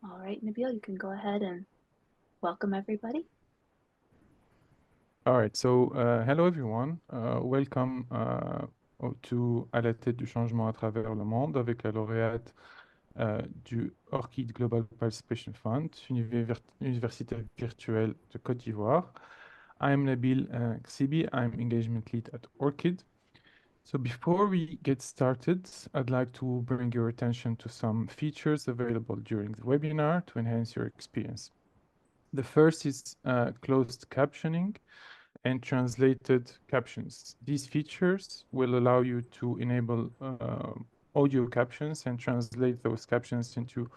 All right, Nabil, you can go ahead and welcome everybody. All right, so hello everyone. Welcome to À la tête du changement à travers le monde avec la lauréate du Orchid Global Participation Fund, Université virtuelle de Côte d'Ivoire. I'm Nabil Ksibi. I'm engagement lead at Orchid. So before we get started, I'd like to bring your attention to some features available during the webinar to enhance your experience. The first is closed captioning and translated captions. These features will allow you to enable audio captions and translate those captions into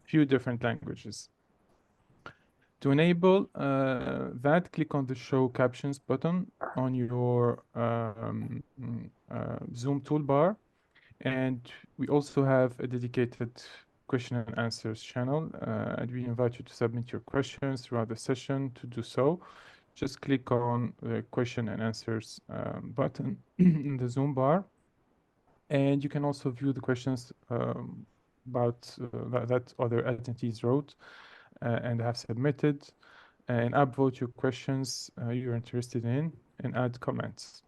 few different languages. To enable that, click on the Show Captions button on your Zoom toolbar. And we also have a dedicated question and answers channel, and we invite you to submit your questions throughout the session. To do so, just click on the question and answers button in the Zoom bar. And you can also view the questions about that other attendees wrote and have submitted, and upvote your questions you're interested in, and add comments.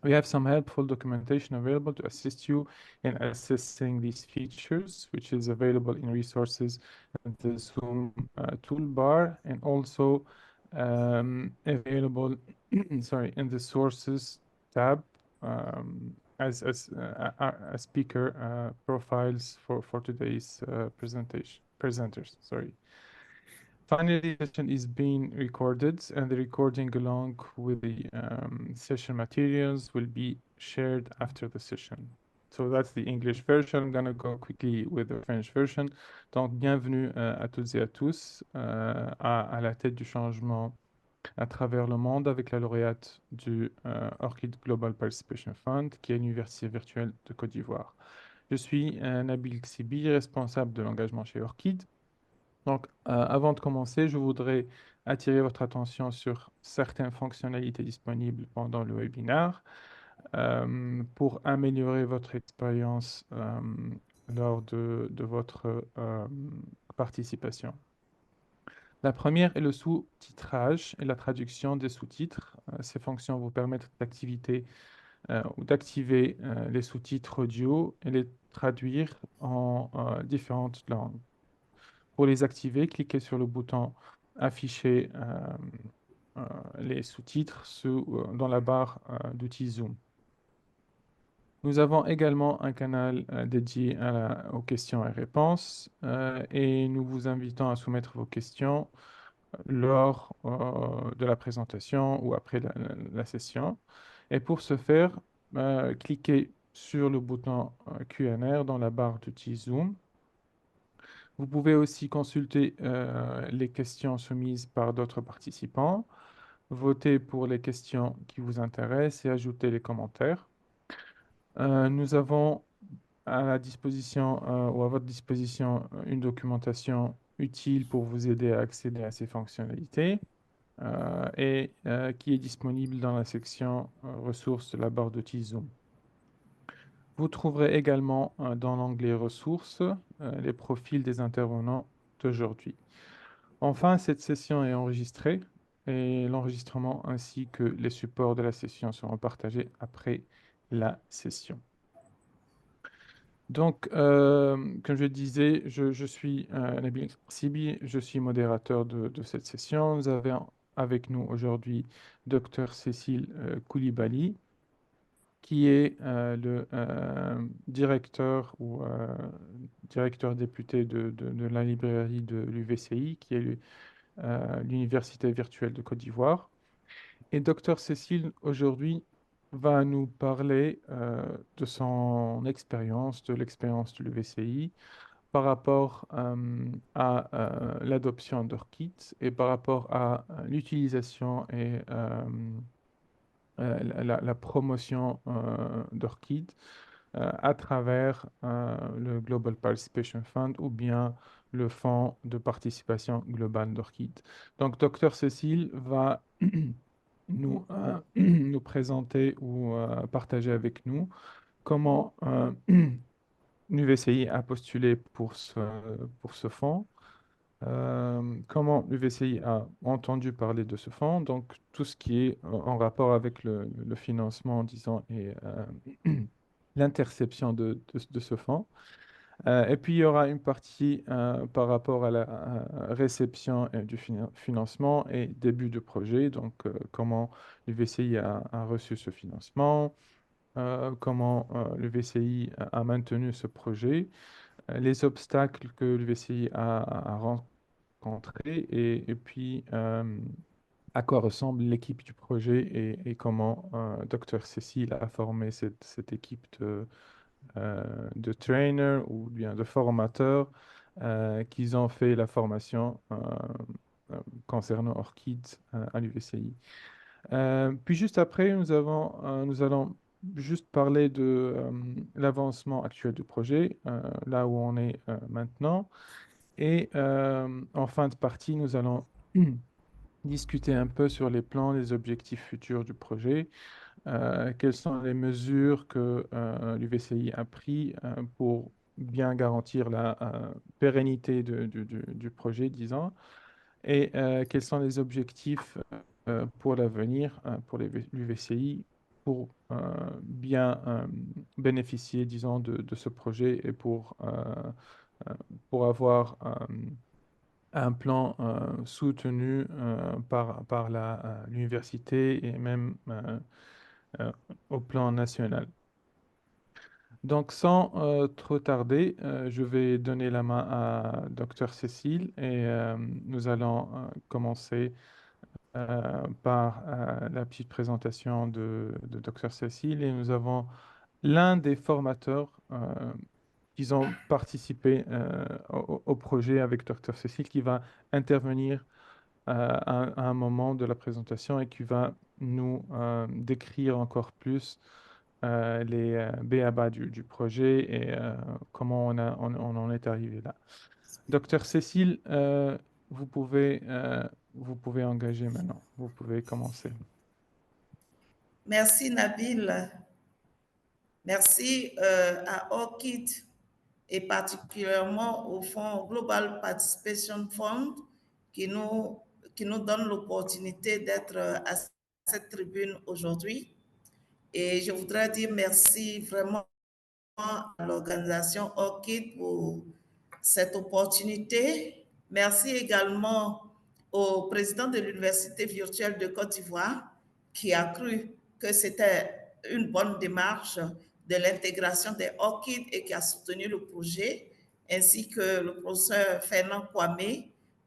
We have some helpful documentation available to assist you in assessing these features, which is available in resources in the Zoom toolbar, and also available sorry, in the sources tab as speaker profiles for today's presenters. Sorry. Finally, the session is being recorded, and the recording, along with the session materials, will be shared after the session. So that's the English version. I'm going to go quickly with the French version. Donc, bienvenue à toutes et à tous à la tête du changement à travers le monde avec la lauréate du Orchid Global Participation Fund, qui est l'Université virtuelle de Côte d'Ivoire. Je suis Nabil Ksibi, responsable de l'engagement chez Orchid. Donc, avant de commencer, je voudrais attirer votre attention sur certaines fonctionnalités disponibles pendant le webinaire pour améliorer votre expérience lors de votre participation. La première est le sous-titrage et la traduction des sous-titres. Ces fonctions vous permettent ou d'activer les sous-titres audio et les traduire en différentes langues. Pour les activer, cliquez sur le bouton Afficher les sous-titres dans la barre d'outils Zoom. Nous avons également un canal dédié aux questions et réponses et nous vous invitons à soumettre vos questions lors de la présentation ou après la session. Et pour ce faire, cliquez sur le bouton Q&A dans la barre d'outils Zoom. Vous pouvez aussi consulter les questions soumises par d'autres participants, voter pour les questions qui vous intéressent et ajouter les commentaires. Nous avons à la disposition ou à votre disposition une documentation utile pour vous aider à accéder à ces fonctionnalités et qui est disponible dans la section ressources de la barre d'outils Zoom. Vous trouverez également dans l'onglet ressources les profils des intervenants d'aujourd'hui. Enfin, cette session est enregistrée et l'enregistrement ainsi que les supports de la session seront partagés après la session. Donc, comme je disais, je suis Nabil Sibi, je suis modérateur de cette session. Nous avons avec nous aujourd'hui Dr Cécile Koulibaly, qui est le directeur ou directeur député de la librairie de l'UVCI, qui est l'Université virtuelle de Côte d'Ivoire. Et Dr Cécile, aujourd'hui, va nous parler de son expérience, de l'expérience de l'UVCI par rapport à l'adoption d'Orchid et par rapport à l'utilisation et la promotion d'Orchid à travers le Global Participation Fund ou bien le Fonds de participation globale d'Orchid. Donc, Dr Cécile va nous présenter ou partager avec nous comment l'UVCI a postulé pour ce fonds, comment l'UVCI a entendu parler de ce fonds, donc tout ce qui est en rapport avec le financement, disons, et l'interception de ce fonds. Et puis, il y aura une partie par rapport à la réception du financement et début de projet, donc comment l'UVCI a reçu ce financement, comment l'UVCI a maintenu ce projet, les obstacles que l'UVCI a rencontrés et puis à quoi ressemble l'équipe du projet et comment Dr Cécile a formé cette équipe de trainers ou bien de formateurs qui ont fait la formation concernant Orchid à l'UVCI. Puis juste après, nous allons juste parler de l'avancement actuel du projet, là où on est maintenant. Et en fin de partie, nous allons discuter un peu sur les plans, les objectifs futurs du projet, quelles sont les mesures que l'UVCI a prises pour bien garantir la pérennité du projet, disons, et quels sont les objectifs pour l'avenir pour l'UVCI pour bien bénéficier, disons, de ce projet et pour avoir un plan soutenu par l'université et même au plan national. Donc, sans trop tarder, je vais donner la main à Dr Cécile et nous allons commencer par la petite présentation de Dr Cécile et nous avons l'un des formateurs qui ont participé au projet avec Dr Cécile qui va intervenir à un moment de la présentation et qui va nous décrire encore plus les b.a.-ba du projet et comment on en est arrivé là. Docteur Cécile, vous pouvez engager maintenant. Vous pouvez commencer. Merci Nabil. Merci à ORCID et particulièrement au Fonds Global Participation Fund qui nous donne l'opportunité d'être à cette tribune aujourd'hui. Et je voudrais dire merci vraiment à l'organisation ORCID pour cette opportunité. Merci également au président de l'Université virtuelle de Côte d'Ivoire qui a cru que c'était une bonne démarche de l'intégration des ORCID et qui a soutenu le projet, ainsi que le professeur Fernand Kwame,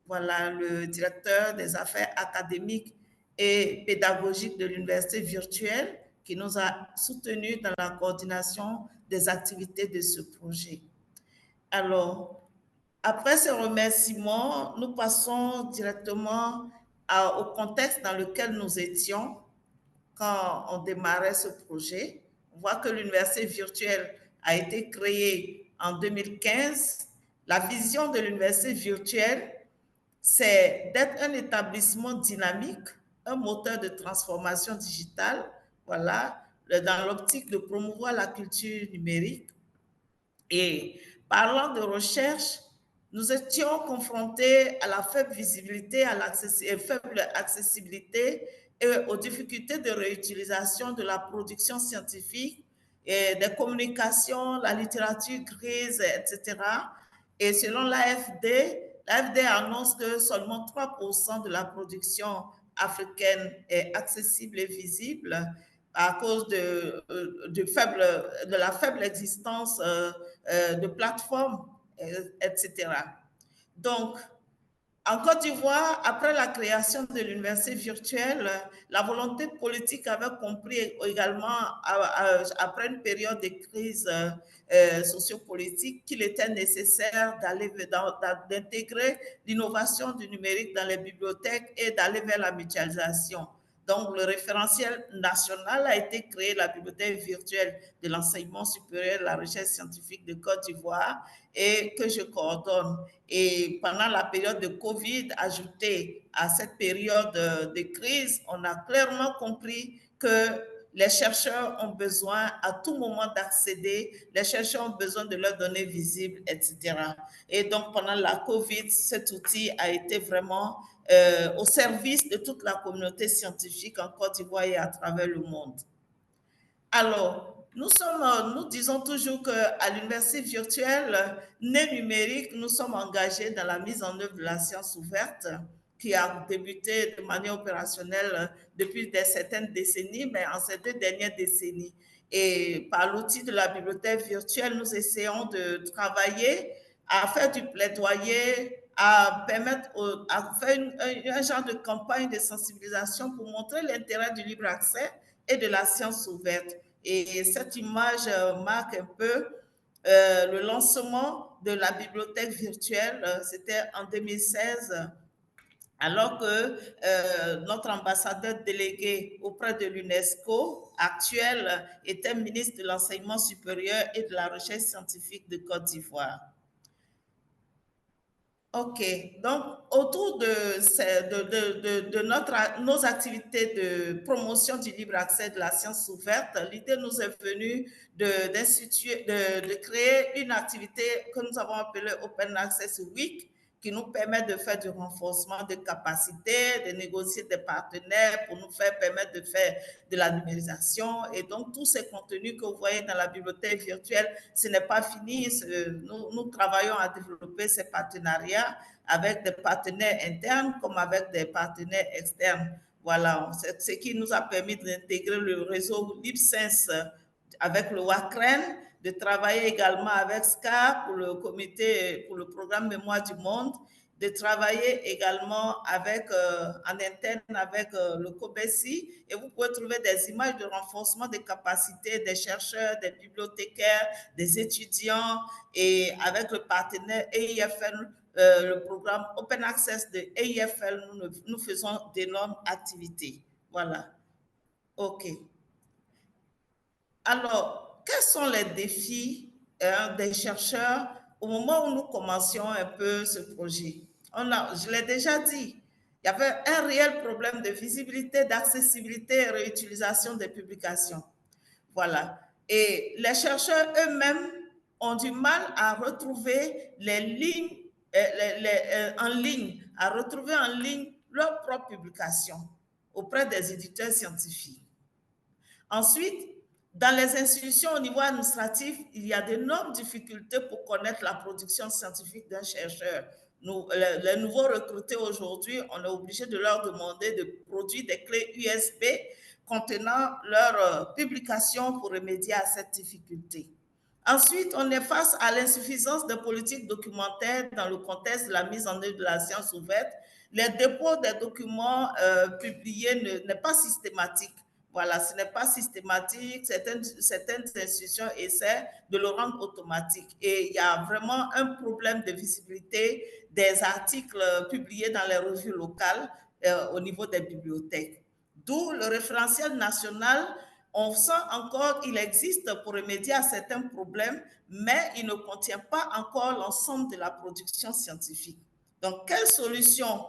voilà, le directeur des affaires académiques et pédagogiques de l'Université virtuelle, qui nous a soutenus dans la coordination des activités de ce projet. Alors, après ces remerciements, nous passons directement au contexte dans lequel nous étions quand on démarrait ce projet. On voit que l'université virtuelle a été créée en 2015. La vision de l'université virtuelle, c'est d'être un établissement dynamique, un moteur de transformation digitale, voilà, dans l'optique de promouvoir la culture numérique. Et parlant de recherche, nous étions confrontés à la faible visibilité, à la faible accessibilité et aux difficultés de réutilisation de la production scientifique, et des communications, la littérature grise, etc. Et selon l'AFD annonce que seulement 3% de la production africaine est accessible et visible à cause de la faible existence de plateformes, etc. Donc, en Côte d'Ivoire, après la création de l'université virtuelle, la volonté politique avait compris également, après une période de crise sociopolitique, qu'il était nécessaire d'intégrer l'innovation du numérique dans les bibliothèques et d'aller vers la mutualisation. Donc, le référentiel national a été créé, la bibliothèque virtuelle de l'enseignement supérieur et de la recherche scientifique de Côte d'Ivoire, et que je coordonne. Et pendant la période de Covid, ajoutée à cette période de crise, on a clairement compris que les chercheurs ont besoin à tout moment d'accéder, les chercheurs ont besoin de leurs données visibles, etc. Et donc, pendant la COVID, cet outil a été vraiment au service de toute la communauté scientifique en Côte d'Ivoire et à travers le monde. Alors, nous disons toujours qu'à l'université virtuelle Nez Numérique, nous sommes engagés dans la mise en œuvre de la science ouverte qui a débuté de manière opérationnelle depuis certaines décennies, mais en ces 2 dernières décennies. Et par l'outil de la bibliothèque virtuelle, nous essayons de travailler à faire du plaidoyer, à permettre, à faire un genre de campagne de sensibilisation pour montrer l'intérêt du libre accès et de la science ouverte. Et cette image marque un peu le lancement de la bibliothèque virtuelle. C'était en 2016, alors que notre ambassadeur délégué auprès de l'UNESCO actuel était ministre de l'Enseignement supérieur et de la Recherche scientifique de Côte d'Ivoire. OK. Donc, autour de nos activités de promotion du libre accès de la science ouverte, l'idée nous est venue de créer une activité que nous avons appelée Open Access Week, qui nous permet de faire du renforcement de capacités, de négocier des partenaires pour nous permettre de faire de la numérisation. Et donc, tous ces contenus que vous voyez dans la bibliothèque virtuelle, ce n'est pas fini. Nous travaillons à développer ces partenariats avec des partenaires internes comme avec des partenaires externes. Voilà, c'est ce qui nous a permis d'intégrer le réseau LibSense avec le WACREN, de travailler également avec SCA pour le comité, pour le programme Mémoire du Monde, de travailler également avec, en interne avec le COBESI. Et vous pouvez trouver des images de renforcement des capacités des chercheurs, des bibliothécaires, des étudiants, et avec le partenaire EIFL, le programme Open Access de EIFL, nous faisons d'énormes activités. Voilà. OK. Alors, quels sont les défis des chercheurs au moment où nous commencions un peu ce projet? Je l'ai déjà dit, il y avait un réel problème de visibilité, d'accessibilité et réutilisation des publications. Voilà. Et les chercheurs eux-mêmes ont du mal à retrouver les lignes en ligne, à retrouver en ligne leurs propres publications auprès des éditeurs scientifiques. Ensuite, dans les institutions au niveau administratif, il y a d'énormes difficultés pour connaître la production scientifique d'un chercheur. Les nouveaux recrutés aujourd'hui, on est obligé de leur demander de produire des clés USB contenant leur publication pour remédier à cette difficulté. Ensuite, on est face à l'insuffisance de politiques documentaires dans le contexte de la mise en œuvre de la science ouverte. Les dépôts des documents publiés n'est pas systématique. Voilà, ce n'est pas systématique. Certaines institutions essaient de le rendre automatique. Et il y a vraiment un problème de visibilité des articles publiés dans les revues locales au niveau des bibliothèques. D'où le référentiel national. On sent encore qu'il existe pour remédier à certains problèmes, mais il ne contient pas encore l'ensemble de la production scientifique. Donc, quelles solutions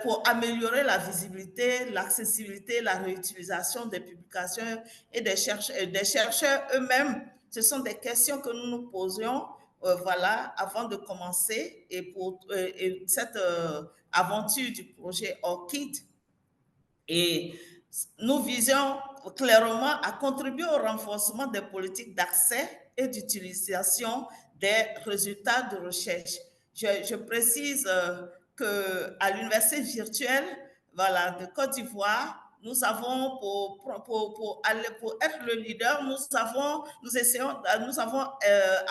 pour améliorer la visibilité, l'accessibilité, la réutilisation des publications et des chercheurs eux-mêmes? Ce sont des questions que nous nous posions voilà, avant de commencer et pour cette aventure du projet ORCID. Et nous visions clairement à contribuer au renforcement des politiques d'accès et d'utilisation des résultats de recherche. Je précise qu'à l'université virtuelle voilà, de Côte d'Ivoire, nous avons, pour être le leader, nous avons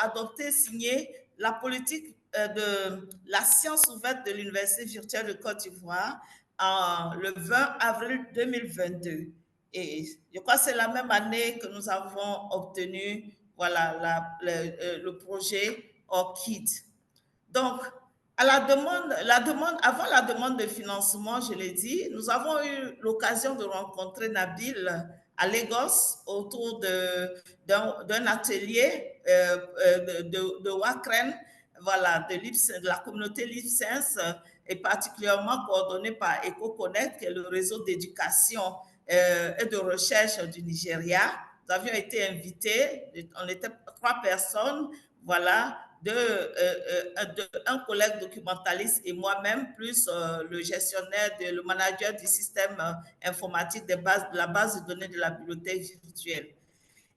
adopté, signé la politique de la science ouverte de l'université virtuelle de Côte d'Ivoire le 20 avril 2022. Et je crois que c'est la même année que nous avons obtenu voilà, le projet ORCID. Donc, avant la demande de financement, je l'ai dit, nous avons eu l'occasion de rencontrer Nabil à Lagos autour d'un atelier de WACREN, voilà, de la communauté LibSense, et particulièrement coordonné par EcoConnect, qui est le réseau d'éducation et de recherche du Nigeria. Nous avions été invités, on était 3 personnes, voilà, un collègue documentaliste et moi-même, plus le gestionnaire, le manager du système informatique de la base de données de la bibliothèque virtuelle.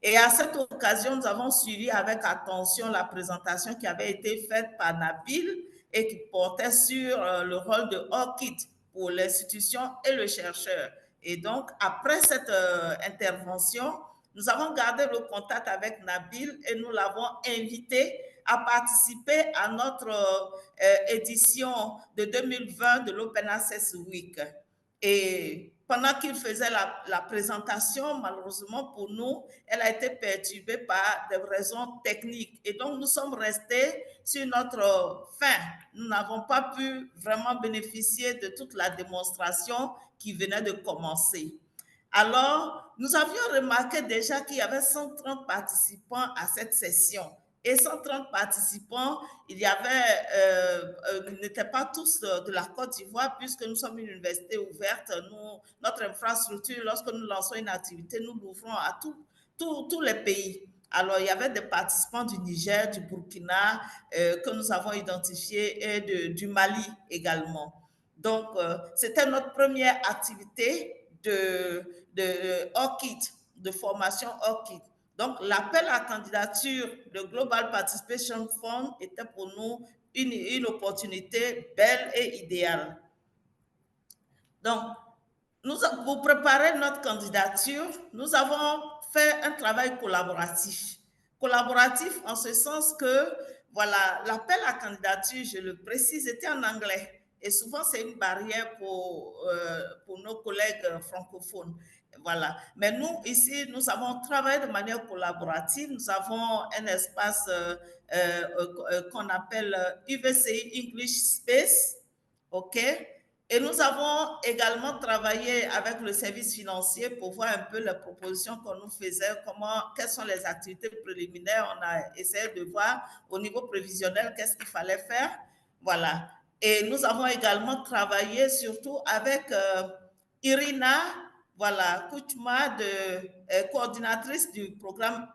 Et à cette occasion, nous avons suivi avec attention la présentation qui avait été faite par Nabil et qui portait sur le rôle de ORCID pour l'institution et le chercheur. Et donc, après cette intervention, nous avons gardé le contact avec Nabil et nous l'avons invité à participer à notre édition de 2020 de l'Open Access Week. Et pendant qu'il faisait la présentation, malheureusement pour nous, elle a été perturbée par des raisons techniques. Et donc, nous sommes restés sur notre fin. Nous n'avons pas pu vraiment bénéficier de toute la démonstration qui venait de commencer. Alors, nous avions remarqué déjà qu'il y avait 130 participants à cette session. Et 130 participants, il y avait, n'étaient pas tous de la Côte d'Ivoire, puisque nous sommes une université ouverte. Notre infrastructure, lorsque nous lançons une activité, nous l'ouvrons à tous les pays. Alors, il y avait des participants du Niger, du Burkina, que nous avons identifiés, et du Mali également. Donc, c'était notre première activité de ORCID, de formation ORCID. Donc, l'appel à candidature de Global Participation Fund était pour nous une opportunité belle et idéale. Donc, pour préparer notre candidature, nous avons fait un travail collaboratif. Collaboratif en ce sens que, voilà, l'appel à candidature, je le précise, était en anglais. Et souvent, c'est une barrière pour nos collègues francophones. Voilà. Mais nous, ici, nous avons travaillé de manière collaborative. Nous avons un espace qu'on appelle UVCI English Space. OK? Et nous avons également travaillé avec le service financier pour voir un peu les propositions qu'on nous faisait, quelles sont les activités préliminaires. On a essayé de voir au niveau prévisionnel qu'est-ce qu'il fallait faire. Voilà. Et nous avons également travaillé surtout avec Irina, voilà, Kouchma, coordinatrice du programme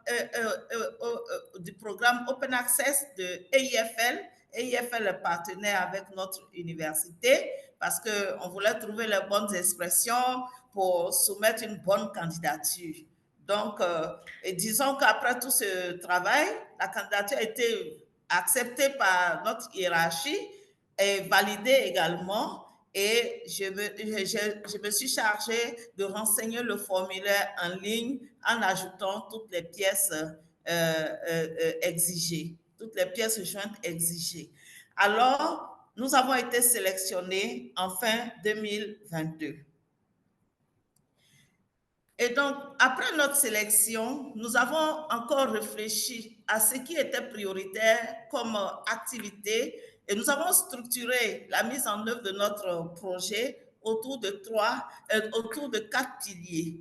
Open Access de EIFL. EIFL est partenaire avec notre université parce qu'on voulait trouver les bonnes expressions pour soumettre une bonne candidature. Donc, disons qu'après tout ce travail, la candidature a été acceptée par notre hiérarchie et validée également. Et je me suis chargée de renseigner le formulaire en ligne en ajoutant toutes les pièces exigées, toutes les pièces jointes exigées. Alors, nous avons été sélectionnés en fin 2022. Et donc, après notre sélection, nous avons encore réfléchi à ce qui était prioritaire comme activité et nous avons structuré la mise en œuvre de notre projet autour de 4 piliers.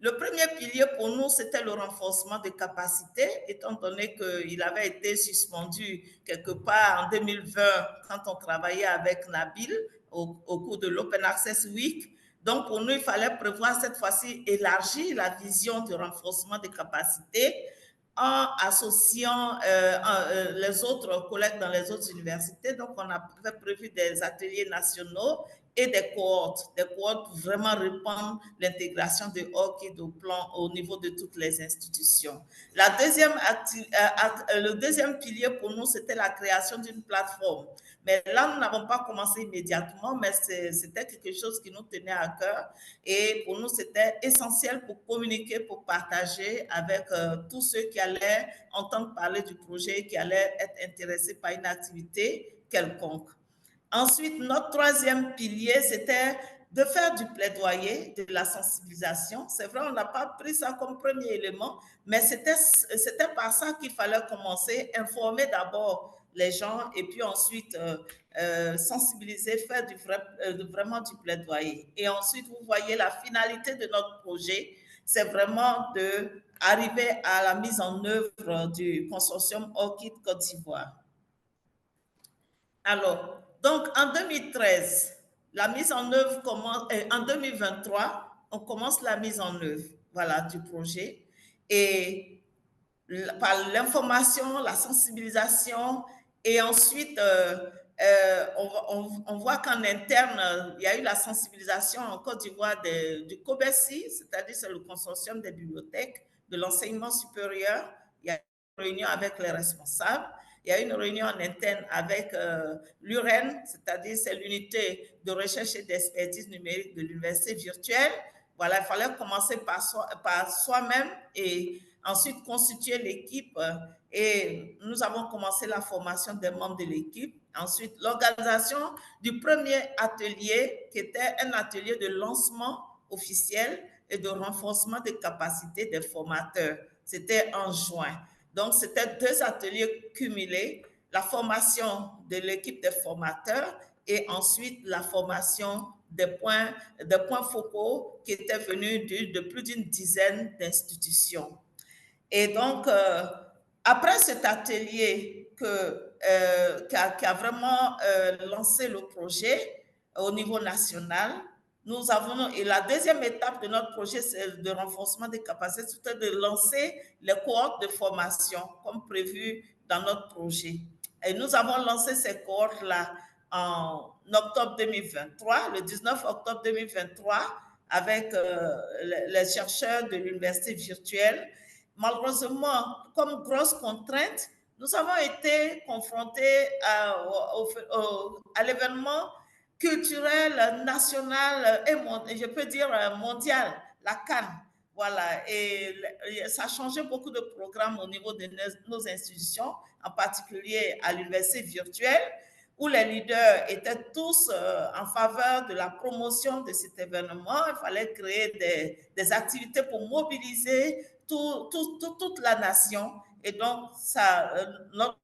Le premier pilier pour nous, c'était le renforcement des capacités, étant donné qu'il avait été suspendu quelque part en 2020 quand on travaillait avec Nabil au cours de l'Open Access Week. Donc, pour nous, il fallait prévoir cette fois-ci élargir la vision de renforcement des capacités en associant les autres collègues dans les autres universités. Donc, on avait prévu des ateliers nationaux et des cohortes pour vraiment répandre l'intégration de ORCID au niveau de toutes les institutions. Le deuxième pilier pour nous, c'était la création d'une plateforme. Mais là, nous n'avons pas commencé immédiatement, mais c'était quelque chose qui nous tenait à cœur. Et pour nous, c'était essentiel pour communiquer, pour partager avec tous ceux qui allaient entendre parler du projet, qui allaient être intéressés par une activité quelconque. Ensuite, notre troisième pilier, c'était de faire du plaidoyer, de la sensibilisation. C'est vrai, on n'a pas pris ça comme premier élément, mais c'était par ça qu'il fallait commencer, informer d'abord les gens et puis ensuite sensibiliser, faire vraiment du plaidoyer. Et ensuite, vous voyez la finalité de notre projet, c'est vraiment d'arriver à la mise en œuvre du consortium ORCID Côte d'Ivoire. Alors, donc en 2013, la mise en œuvre commence, en 2023, on commence la mise en œuvre, voilà, du projet. Et par l'information, la sensibilisation, et ensuite, on voit qu'en interne, il y a eu la sensibilisation en Côte d'Ivoire du COBESI, c'est-à-dire c'est le consortium des bibliothèques de l'enseignement supérieur. Il y a une réunion avec les responsables. Il y a une réunion en interne avec l'UREN, c'est-à-dire c'est l'unité de recherche et d'expertise numérique de l'université virtuelle. Voilà, il fallait commencer par soi-même et ensuite constituer l'équipe, et nous avons commencé la formation des membres de l'équipe. Ensuite, l'organisation du premier atelier, qui était un atelier de lancement officiel et de renforcement des capacités des formateurs. C'était en juin. Donc, c'était 2 ateliers cumulés, la formation de l'équipe des formateurs et ensuite la formation des points focaux qui étaient venus de plus d'une dizaine d'institutions. Et donc, après cet atelier qui a vraiment lancé le projet au niveau national, nous avons, et la deuxième étape de notre projet, c'est de renforcement des capacités, c'était de lancer les cohortes de formation comme prévu dans notre projet. Et nous avons lancé ces cohortes-là en octobre 2023, le 19 octobre 2023, avec les chercheurs de l'université virtuelle. Malheureusement, comme grosse contrainte, nous avons été confrontés à l'événement culturel, national et je peux dire mondial, la Cannes. Voilà, et ça a changé beaucoup de programmes au niveau de nos institutions, en particulier à l'université virtuelle, où les leaders étaient tous en faveur de la promotion de cet événement. Il fallait créer des activités pour mobiliser toute la nation. Et donc, ça, notre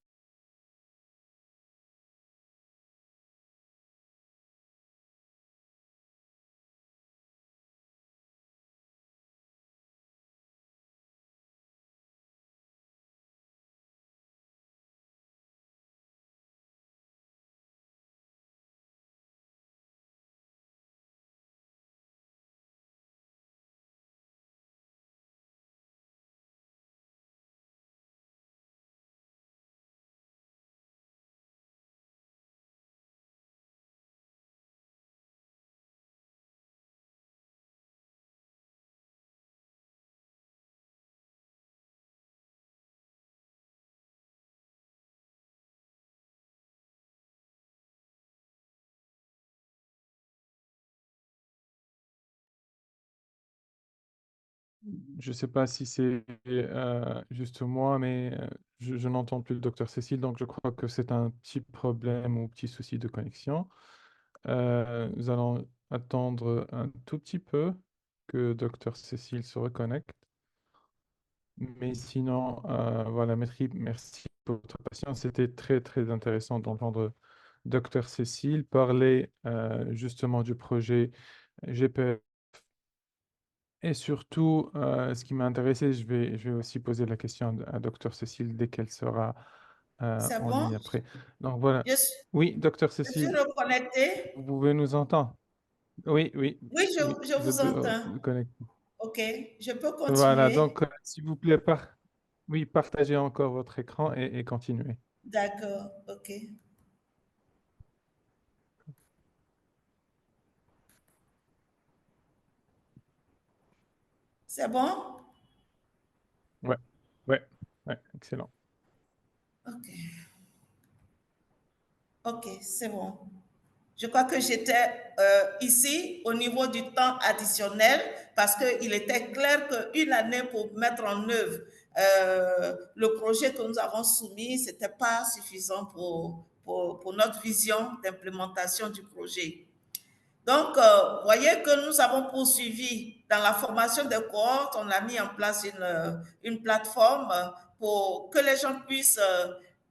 Je ne sais pas si c'est juste moi, mais je n'entends plus le docteur Cécile, donc je crois que c'est un petit problème ou petit souci de connexion. Nous allons attendre un tout petit peu que docteur Cécile se reconnecte. Mais sinon, voilà, merci pour votre patience. C'était très, très intéressant d'entendre docteur Cécile parler justement du projet GPF. Et surtout, ce qui m'a intéressé, je vais aussi poser la question à docteur Cécile dès qu'elle sera c'est en bon? ligne après. Donc voilà. Je suis, Oui, docteur je suis Cécile, reconnectée. vous pouvez nous entendre? Oui, oui, Oui, oui, je vous vous êtes entends. connecté. OK, je peux Voilà, continuer. donc s'il vous plaît, oui, partagez encore votre écran et continuez. D'accord, OK. C'est bon? Ouais, ouais, ouais, excellent. OK. OK, c'est bon. Je crois que j'étais ici au niveau du temps additionnel parce qu'il était clair qu'une année pour mettre en œuvre le projet que nous avons soumis, ce n'était pas suffisant pour notre vision d'implémentation du projet. Donc, vous voyez que nous avons poursuivi dans la formation des cohortes, on a mis en place une plateforme pour que les gens puissent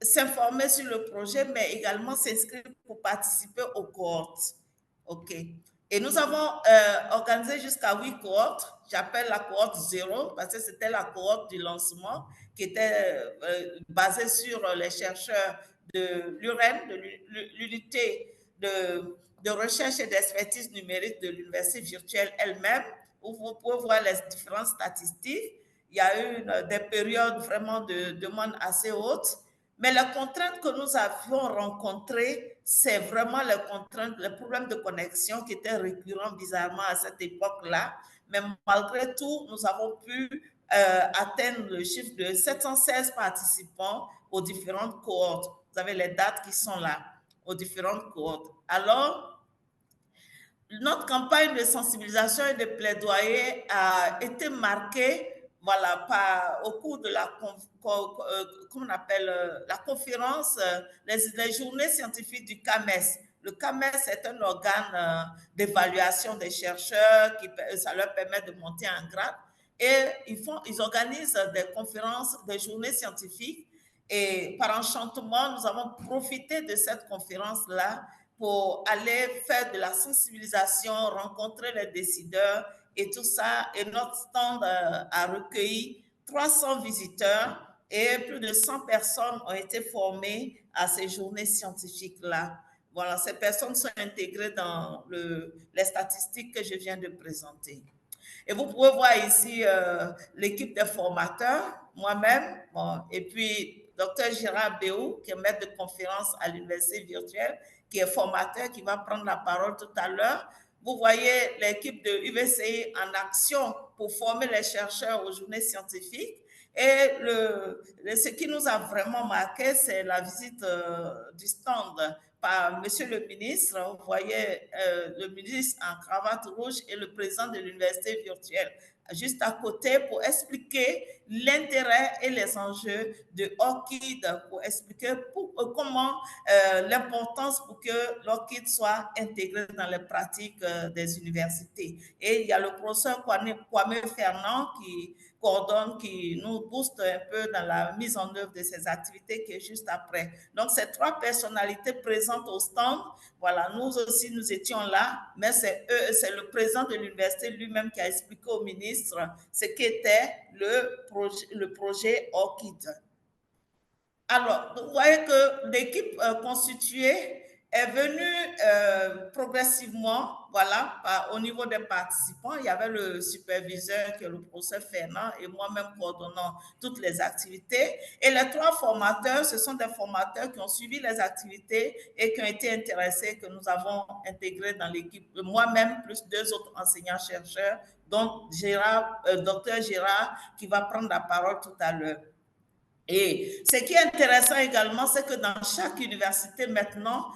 s'informer sur le projet, mais également s'inscrire pour participer aux cohortes. OK. Et nous avons organisé jusqu'à 8 cohortes. J'appelle la cohorte 0 parce que c'était la cohorte du lancement qui était basée sur les chercheurs de l'UREN, de l'unité de recherche et d'expertise numérique de l'université virtuelle elle-même, où vous pouvez voir les différentes statistiques. Il y a eu des périodes vraiment de demande assez hautes. Mais les contraintes que nous avions rencontrées, c'est vraiment les contraintes, les problèmes de connexion qui étaient récurrents bizarrement à cette époque-là. Mais malgré tout, nous avons pu atteindre le chiffre de 716 participants aux différentes cohortes. Vous avez les dates qui sont là, aux différentes cohortes. Alors, notre campagne de sensibilisation et de plaidoyer a été marquée au cours de la, comment on appelle, la conférence, les journées scientifiques du CAMES. Le CAMES est un organe d'évaluation des chercheurs, ça leur permet de monter en grade. Et ils organisent des conférences, des journées scientifiques. Et par enchantement, nous avons profité de cette conférence-là pour aller faire de la sensibilisation, rencontrer les décideurs et tout ça. Et notre stand a recueilli 300 visiteurs et plus de 100 personnes ont été formées à ces journées scientifiques-là. Voilà, ces personnes sont intégrées dans les statistiques que je viens de présenter. Et vous pouvez voir ici l'équipe des formateurs, moi-même, et puis Dr Gérard Béou, qui est maître de conférence à l'université virtuelle, qui est formateur, qui va prendre la parole tout à l'heure. Vous voyez l'équipe de UVCI en action pour former les chercheurs aux journées scientifiques. Et ce qui nous a vraiment marqué, c'est la visite du stand par Monsieur le ministre. Vous voyez le ministre en cravate rouge et le président de l'université virtuelle juste à côté pour expliquer l'intérêt et les enjeux de ORCID, pour expliquer comment l'importance pour que l'ORCID soit intégré dans les pratiques des universités. Et il y a le professeur Kwame Fernand qui coordonne, qui nous booste un peu dans la mise en œuvre de ces activités qui est juste après. Donc, ces trois personnalités présentes au stand, voilà, nous aussi, nous étions là, mais c'est le président de l'université lui-même qui a expliqué au ministre ce qu'était le projet ORCID. Alors, vous voyez que l'équipe constituée est venue progressivement, voilà, au niveau des participants. Il y avait le superviseur qui est le professeur Fernand et moi-même coordonnant toutes les activités. Et les trois formateurs, ce sont des formateurs qui ont suivi les activités et qui ont été intéressés, que nous avons intégrés dans l'équipe. Moi-même, plus deux autres enseignants-chercheurs, dont Dr Gérard, qui va prendre la parole tout à l'heure. Et ce qui est intéressant également, c'est que dans chaque université maintenant,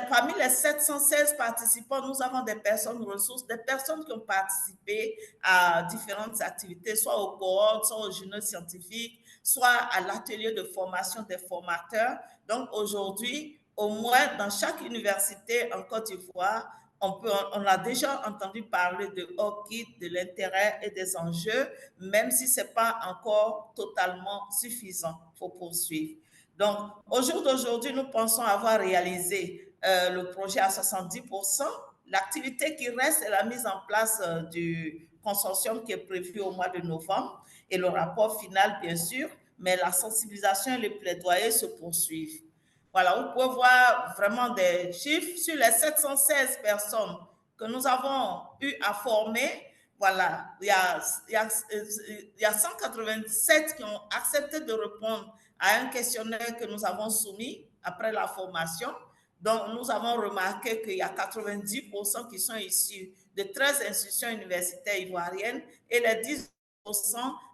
parmi les 716 participants, nous avons des personnes ressources, des personnes qui ont participé à différentes activités, soit aux cohortes, soit aux journaux scientifiques, soit à l'atelier de formation des formateurs. Donc aujourd'hui, au moins dans chaque université en Côte d'Ivoire, on a déjà entendu parler de ORCID, de l'intérêt et des enjeux, même si ce n'est pas encore totalement suffisant. Il faut poursuivre. Donc, au jour d'aujourd'hui, nous pensons avoir réalisé le projet à 70%. L'activité qui reste est la mise en place du consortium qui est prévu au mois de novembre et le rapport final, bien sûr, mais la sensibilisation et les plaidoyers se poursuivent. Voilà, vous pouvez voir vraiment des chiffres sur les 716 personnes que nous avons eu à former. Voilà, il y a 187 qui ont accepté de répondre à un questionnaire que nous avons soumis après la formation. Donc, nous avons remarqué qu'il y a 90% qui sont issus de 13 institutions universitaires ivoiriennes et les 10%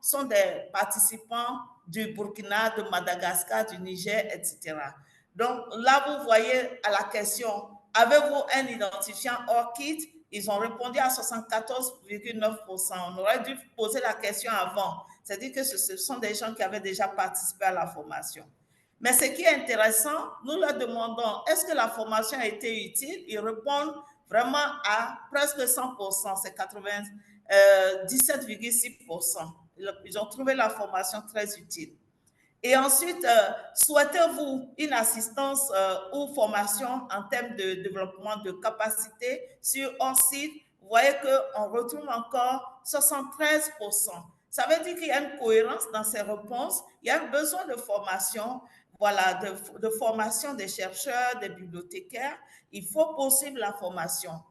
sont des participants du Burkina, de Madagascar, du Niger, etc. Donc là, vous voyez à la question, avez-vous un identifiant ORCID? Ils ont répondu à 74,9%. On aurait dû poser la question avant. C'est-à-dire que ce sont des gens qui avaient déjà participé à la formation. Mais ce qui est intéressant, nous leur demandons, est-ce que la formation a été utile? Ils répondent vraiment à presque 100%, c'est 17,6%. Ils ont trouvé la formation très utile. Et ensuite, souhaitez-vous une assistance ou formation en termes de développement de capacité sur ORCID? Vous voyez qu'on retrouve encore 73%. Ça veut dire qu'il y a une cohérence dans ces réponses. Il y a un besoin de formation, voilà, de formation des chercheurs, des bibliothécaires. Il faut poursuivre la formation.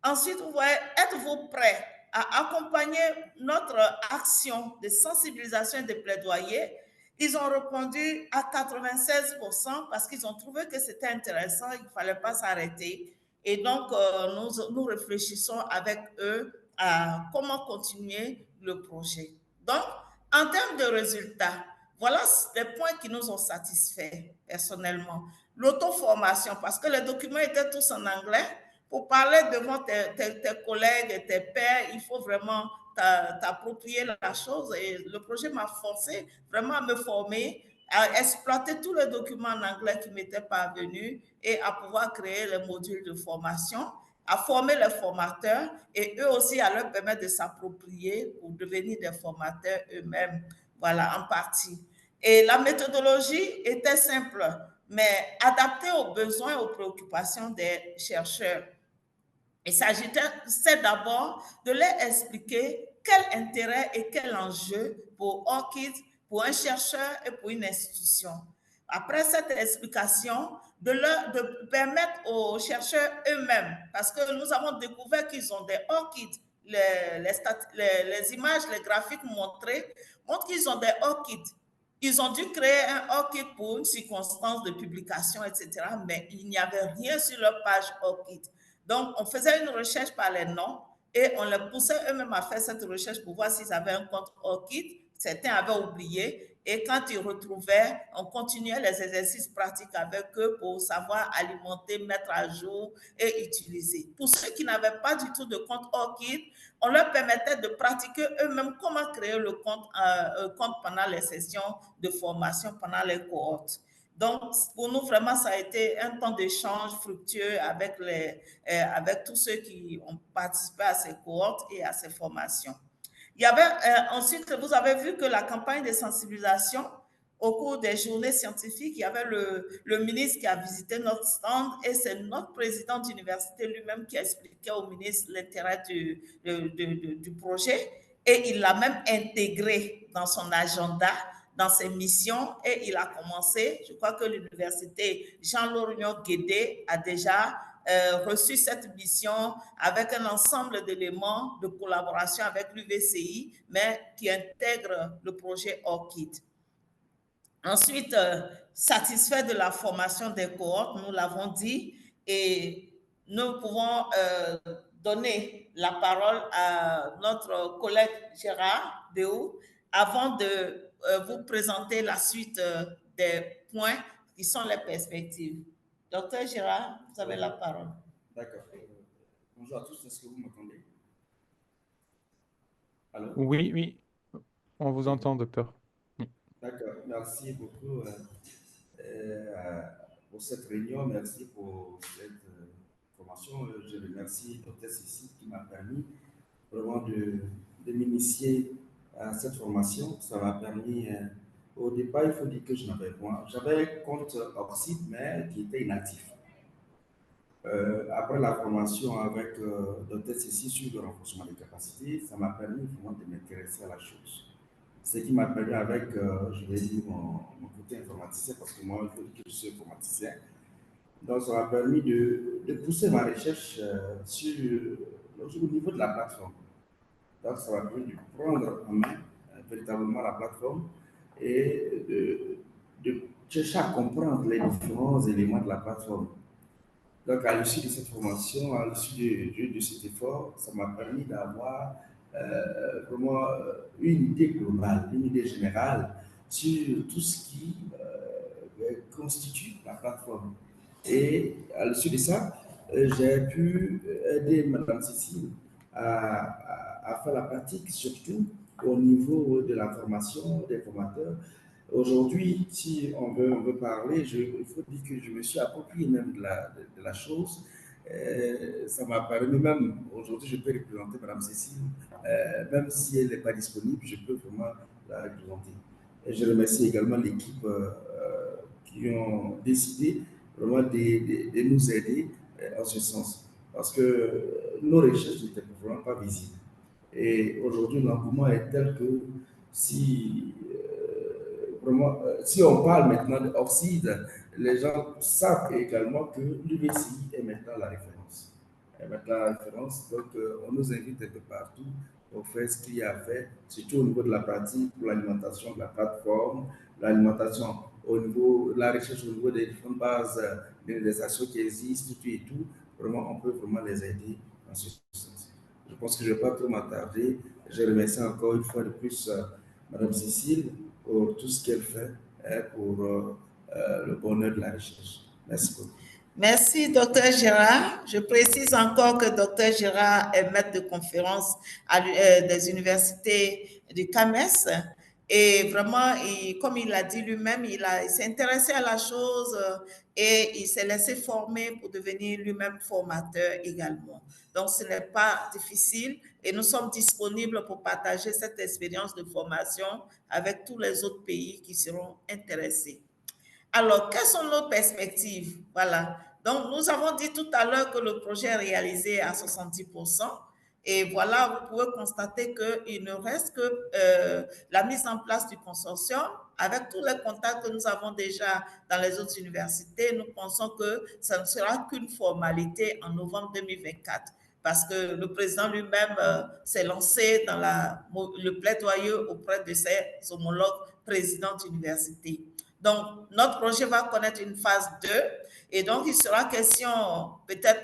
Ensuite, vous voyez, êtes-vous prêt à accompagner notre action de sensibilisation et de plaidoyer. Ils ont répondu à 96% parce qu'ils ont trouvé que c'était intéressant, il ne fallait pas s'arrêter. Et donc, nous réfléchissons avec eux à comment continuer le projet. Donc, en termes de résultats, voilà les points qui nous ont satisfaits personnellement. L'auto-formation, parce que les documents étaient tous en anglais. Pour parler devant tes collègues et tes pairs, il faut vraiment t'approprier la chose. Et le projet m'a forcé vraiment à me former, à exploiter tous les documents en anglais qui m'étaient parvenus et à pouvoir créer les modules de formation, à former les formateurs et eux aussi à leur permettre de s'approprier pour devenir des formateurs eux-mêmes, voilà, en partie. Et la méthodologie était simple, mais adaptée aux besoins et aux préoccupations des chercheurs. Il s'agissait d'abord de leur expliquer quel intérêt et quel enjeu pour ORCID, pour un chercheur et pour une institution. Après cette explication, de permettre aux chercheurs eux-mêmes, parce que nous avons découvert qu'ils ont des ORCID, les images, les graphiques montrés montrent qu'ils ont des ORCID. Ils ont dû créer un ORCID pour une circonstance de publication, etc., mais il n'y avait rien sur leur page ORCID. Donc, on faisait une recherche par les noms et on les poussait eux-mêmes à faire cette recherche pour voir s'ils avaient un compte ORCID. Certains avaient oublié. Et quand ils retrouvaient, on continuait les exercices pratiques avec eux pour savoir alimenter, mettre à jour et utiliser. Pour ceux qui n'avaient pas du tout de compte ORCID, on leur permettait de pratiquer eux-mêmes comment créer le compte pendant les sessions de formation, pendant les cohortes. Donc, pour nous, vraiment, ça a été un temps d'échange fructueux avec tous ceux qui ont participé à ces cohortes et à ces formations. Il y avait ensuite, vous avez vu que la campagne de sensibilisation, au cours des journées scientifiques, il y avait le ministre qui a visité notre stand et c'est notre président d'université lui-même qui a expliqué au ministre l'intérêt du projet et il l'a même intégré dans son agenda, dans ses missions et il a commencé, je crois que l'université Jean-Laurent-Guédé a déjà reçu cette mission avec un ensemble d'éléments de collaboration avec l'UVCI, mais qui intègre le projet ORCID. Ensuite, satisfait de la formation des cohortes, nous l'avons dit, et nous pouvons donner la parole à notre collègue Gérard Béou avant de vous présenter la suite des points qui sont les perspectives. Docteur Gérard, vous avez la parole. D'accord. Bonjour à tous, est-ce que vous m'entendez? Allô? Oui, oui, on vous entend, docteur. D'accord, merci beaucoup pour cette réunion, merci pour cette formation. Je remercie Dr Cécile qui m'a permis vraiment de m'initier à cette formation. Ça m'a permis, au départ, il faut dire que j'avais un compte ORCID, mais qui était inactif. Après la formation avec Dr Cécile sur le renforcement des capacités, ça m'a permis vraiment de m'intéresser à la chose. Ce qui m'a permis avec, je vais dire, mon côté informaticien, parce que moi, il faut dire que je suis informaticien. Donc, ça m'a permis de pousser ma recherche au niveau de la plateforme. Donc, ça m'a permis de prendre en main véritablement la plateforme et de chercher à comprendre les différents éléments de la plateforme. Donc, à l'issue de cette formation, à l'issue de cet effort, ça m'a permis d'avoir vraiment une idée globale, une idée générale sur tout ce qui constitue la plateforme. Et à l'issue de ça, j'ai pu aider Mme Cécile à faire la pratique, surtout au niveau de la formation des formateurs. Aujourd'hui, si on veut parler, il faut dire que je me suis approprié même de la chose. Ça m'a permis même, aujourd'hui, je peux représenter Mme Cécile, même si elle n'est pas disponible, je peux vraiment la représenter. Et je remercie également l'équipe qui ont décidé vraiment de nous aider en ce sens, parce que nos recherches n'étaient vraiment pas visibles. Et aujourd'hui, l'engouement est tel que si on parle maintenant d'ORCID, les gens savent également que l'UVCI est maintenant la référence. mettre la référence. Donc, on nous invite un peu partout pour faire ce qu'il y a à faire, surtout au niveau de la pratique, pour l'alimentation de la plateforme, l'alimentation au niveau, la recherche au niveau des différentes bases d'indexation qui existent, tout et tout. Vraiment, on peut vraiment les aider en ce sens. Je pense que je ne vais pas trop m'attarder. Je remercie encore une fois de plus Mme Cécile pour tout ce qu'elle fait pour le bonheur de la recherche. Merci beaucoup. Merci, Dr Gérard. Je précise encore que Dr Gérard est maître de conférence des universités du CAMES. Et vraiment, comme il l'a dit lui-même, il s'est intéressé à la chose et il s'est laissé former pour devenir lui-même formateur également. Donc, ce n'est pas difficile et nous sommes disponibles pour partager cette expérience de formation avec tous les autres pays qui seront intéressés. Alors, quelles sont nos perspectives? Voilà. Donc, nous avons dit tout à l'heure que le projet est réalisé à 70%. Et voilà, vous pouvez constater qu'il ne reste que la mise en place du consortium. Avec tous les contacts que nous avons déjà dans les autres universités, nous pensons que ça ne sera qu'une formalité en novembre 2024. Parce que le président lui-même s'est lancé dans le plaidoyer auprès de ses homologues présidents d'université. Donc, notre projet va connaître une phase 2 et donc il sera question, peut-être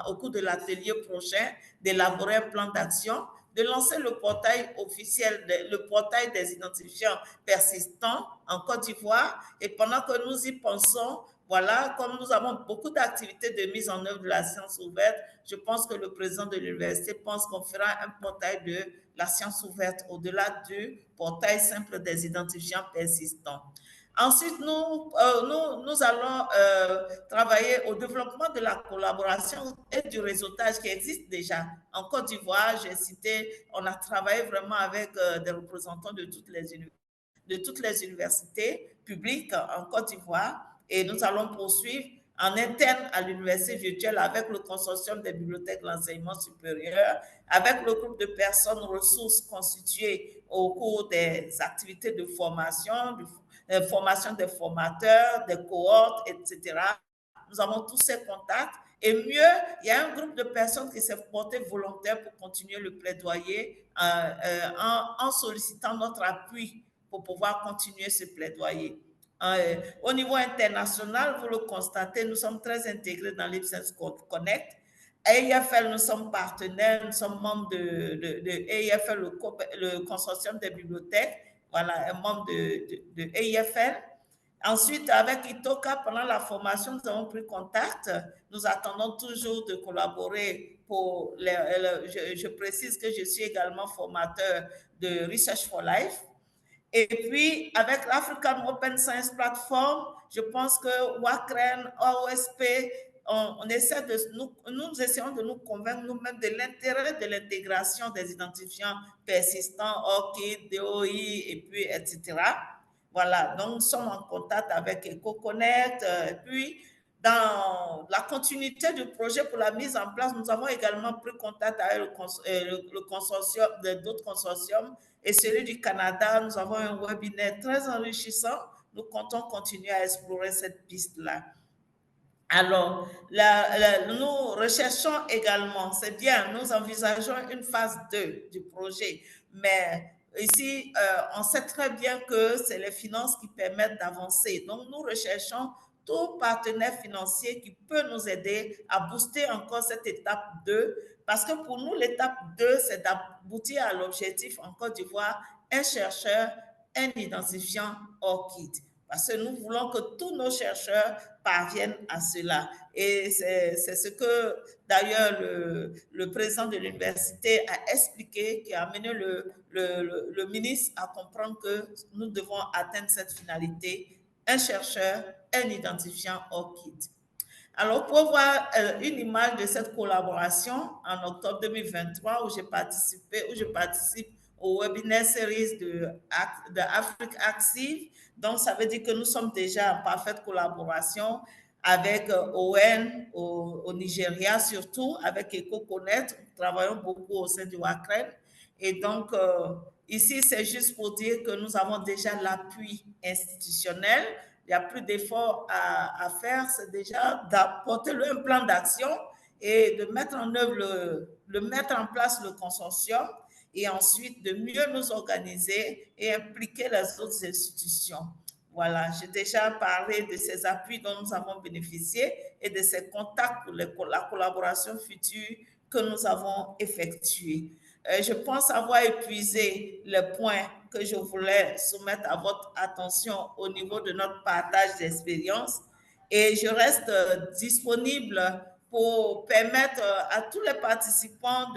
au cours de l'atelier prochain, d'élaborer un plan d'action, de lancer le portail officiel, le portail des identifiants persistants en Côte d'Ivoire. Et pendant que nous y pensons, voilà, comme nous avons beaucoup d'activités de mise en œuvre de la science ouverte, je pense que le président de l'université pense qu'on fera un portail de la science ouverte au-delà du portail simple des identifiants persistants. Ensuite, nous allons travailler au développement de la collaboration et du réseautage qui existe déjà. En Côte d'Ivoire, j'ai cité, on a travaillé vraiment avec des représentants de toutes les universités publiques en Côte d'Ivoire et nous allons poursuivre en interne à l'université virtuelle avec le consortium des bibliothèques de l'enseignement supérieur, avec le groupe de personnes ressources constituées au cours des activités de formation des formateurs, des cohortes, etc. Nous avons tous ces contacts. Et mieux, il y a un groupe de personnes qui s'est porté volontaire pour continuer le plaidoyer en sollicitant notre appui pour pouvoir continuer ce plaidoyer. Au niveau international, vous le constatez, nous sommes très intégrés dans l'Ipsen's Connect. AIFL, nous sommes partenaires, nous sommes membres de AIFL, le consortium des bibliothèques. Voilà, un membre de AIFL. Ensuite, avec Itoka, pendant la formation, nous avons pris contact. Nous attendons toujours de collaborer pour je précise que je suis également formateur de Research for Life. Et puis, avec l'African Open Science Platform, je pense que WACREN, OSP, nous essayons de nous convaincre nous-mêmes de l'intérêt de l'intégration des identifiants persistants, ORCID, DOI, et puis, etc. Voilà, donc nous sommes en contact avec EcoConnect. Et puis, dans la continuité du projet pour la mise en place, nous avons également pris contact avec le consortium, d'autres consortiums, et celui du Canada. Nous avons un webinaire très enrichissant. Nous comptons continuer à explorer cette piste-là. Alors, nous recherchons également, c'est bien, nous envisageons une phase 2 du projet, mais ici, on sait très bien que c'est les finances qui permettent d'avancer. Donc, nous recherchons tout partenaire financier qui peut nous aider à booster encore cette étape 2, parce que pour nous, l'étape 2, c'est d'aboutir à l'objectif en Côte d'Ivoire, un chercheur, un identifiant ORCID. Parce que nous voulons que tous nos chercheurs parviennent à cela. Et c'est ce que, d'ailleurs, le président de l'université a expliqué, qui a amené le ministre à comprendre que nous devons atteindre cette finalité, un chercheur, un identifiant ORCID. Alors, pour voir une image de cette collaboration en octobre 2023, où je participe au webinaire series de Afrique Active. Donc, ça veut dire que nous sommes déjà en parfaite collaboration avec ON au Nigeria, surtout avec EcoConnect. Nous travaillons beaucoup au sein du WACREN. Et donc, ici, c'est juste pour dire que nous avons déjà l'appui institutionnel. Il n'y a plus d'efforts à faire, c'est déjà d'apporter un plan d'action et de mettre en œuvre mettre en place le consortium et ensuite de mieux nous organiser et impliquer les autres institutions. Voilà, j'ai déjà parlé de ces appuis dont nous avons bénéficié et de ces contacts pour la collaboration future que nous avons effectués. Je pense avoir épuisé les points que je voulais soumettre à votre attention au niveau de notre partage d'expérience et je reste disponible pour permettre à tous les participants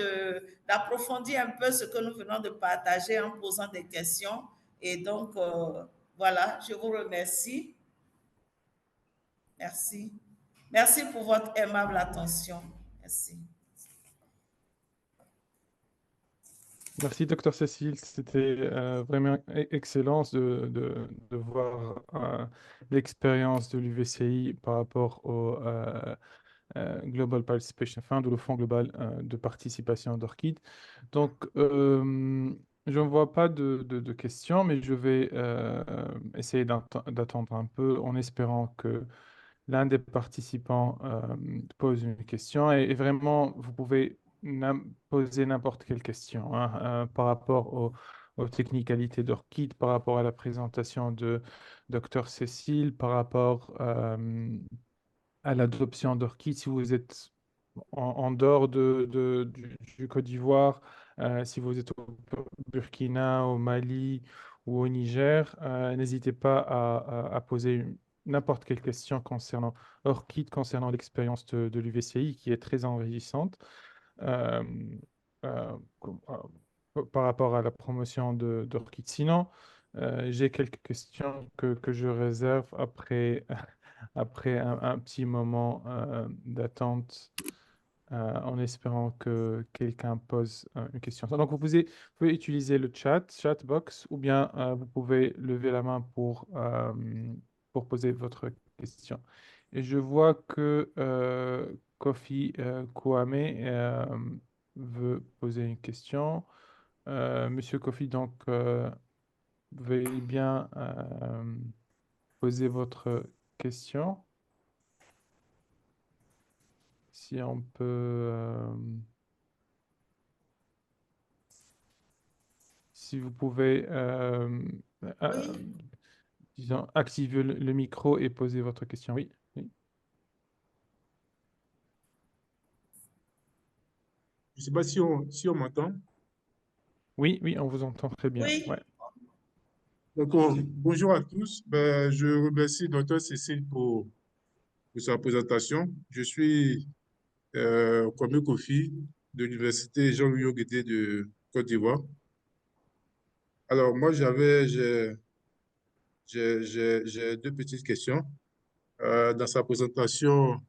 d'approfondir un peu ce que nous venons de partager en posant des questions. Et donc, voilà, je vous remercie. Merci. Merci pour votre aimable attention. Merci. Merci, Dr Cécile. C'était vraiment excellent de voir l'expérience de l'UVCI par rapport au Global Participation Fund ou le Fonds global de participation d'Orchid. Donc, je ne vois pas de questions, mais je vais essayer d'attendre un peu en espérant que l'un des participants pose une question. Et vraiment, vous pouvez poser n'importe quelle question hein, par rapport aux technicalités d'Orchid, par rapport à la présentation de Dr Cécile, par rapport à l'adoption d'Orchid. Si vous êtes en dehors du Côte d'Ivoire, si vous êtes au Burkina, au Mali ou au Niger, n'hésitez pas à poser n'importe quelle question concernant Orchid, concernant l'expérience de l'UVCI qui est très enrichissante euh, euh, par rapport à la promotion d'Orchid. Sinon, j'ai quelques questions que je réserve après, après un petit moment d'attente en espérant que quelqu'un pose une question. Donc, vous pouvez utiliser le chatbox, ou bien vous pouvez lever la main pour poser votre question. Et je vois que Kofi Kouame veut poser une question. Monsieur Kofi, donc, veuillez bien poser votre question. Si on peut... si vous pouvez disons, activer le micro et poser votre question. Oui, oui. Je ne sais pas si on m'entend. Oui, oui, on vous entend très bien. Oui. Ouais. D'accord. Bonjour à tous. Ben, je remercie Dr Cécile pour sa présentation. Je suis Kwame Kofi de l'Université Jean-Louis Guédé de Côte d'Ivoire. Alors, moi, j'ai deux petites questions. Dans sa présentation,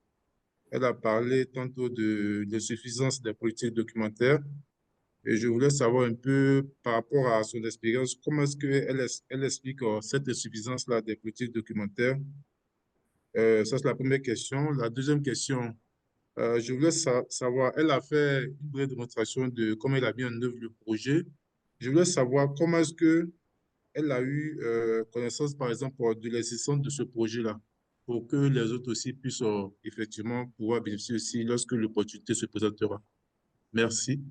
elle a parlé tantôt de l'insuffisance des politiques documentaires. Et je voulais savoir un peu par rapport à son expérience, comment est-ce qu'elle explique cette insuffisance-là des politiques documentaires. Ça, c'est la première question. La deuxième question, je voulais savoir, elle a fait une brève démonstration de comment elle a mis en œuvre le projet. Je voulais savoir comment est-ce qu'elle a eu connaissance, par exemple, de l'existence de ce projet-là, pour que les autres aussi puissent effectivement pouvoir bénéficier aussi lorsque l'opportunité se présentera. Merci.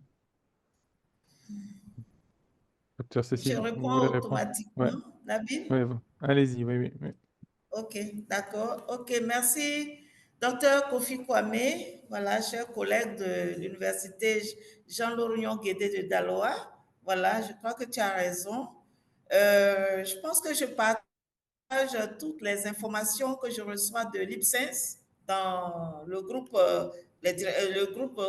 Docteur Je Cécile, vous voulez réponds répondre? Ouais, automatiquement, Nabil. ouais, allez-y, oui, oui, oui. Ok, d'accord. Ok, merci, docteur Kofi Kwame, voilà, cher collègue de l'Université Jean-Laurent Guédé de Daloa. Voilà, je crois que tu as raison. Je pense que je partage toutes les informations que je reçois de l'IPSENS dans le groupe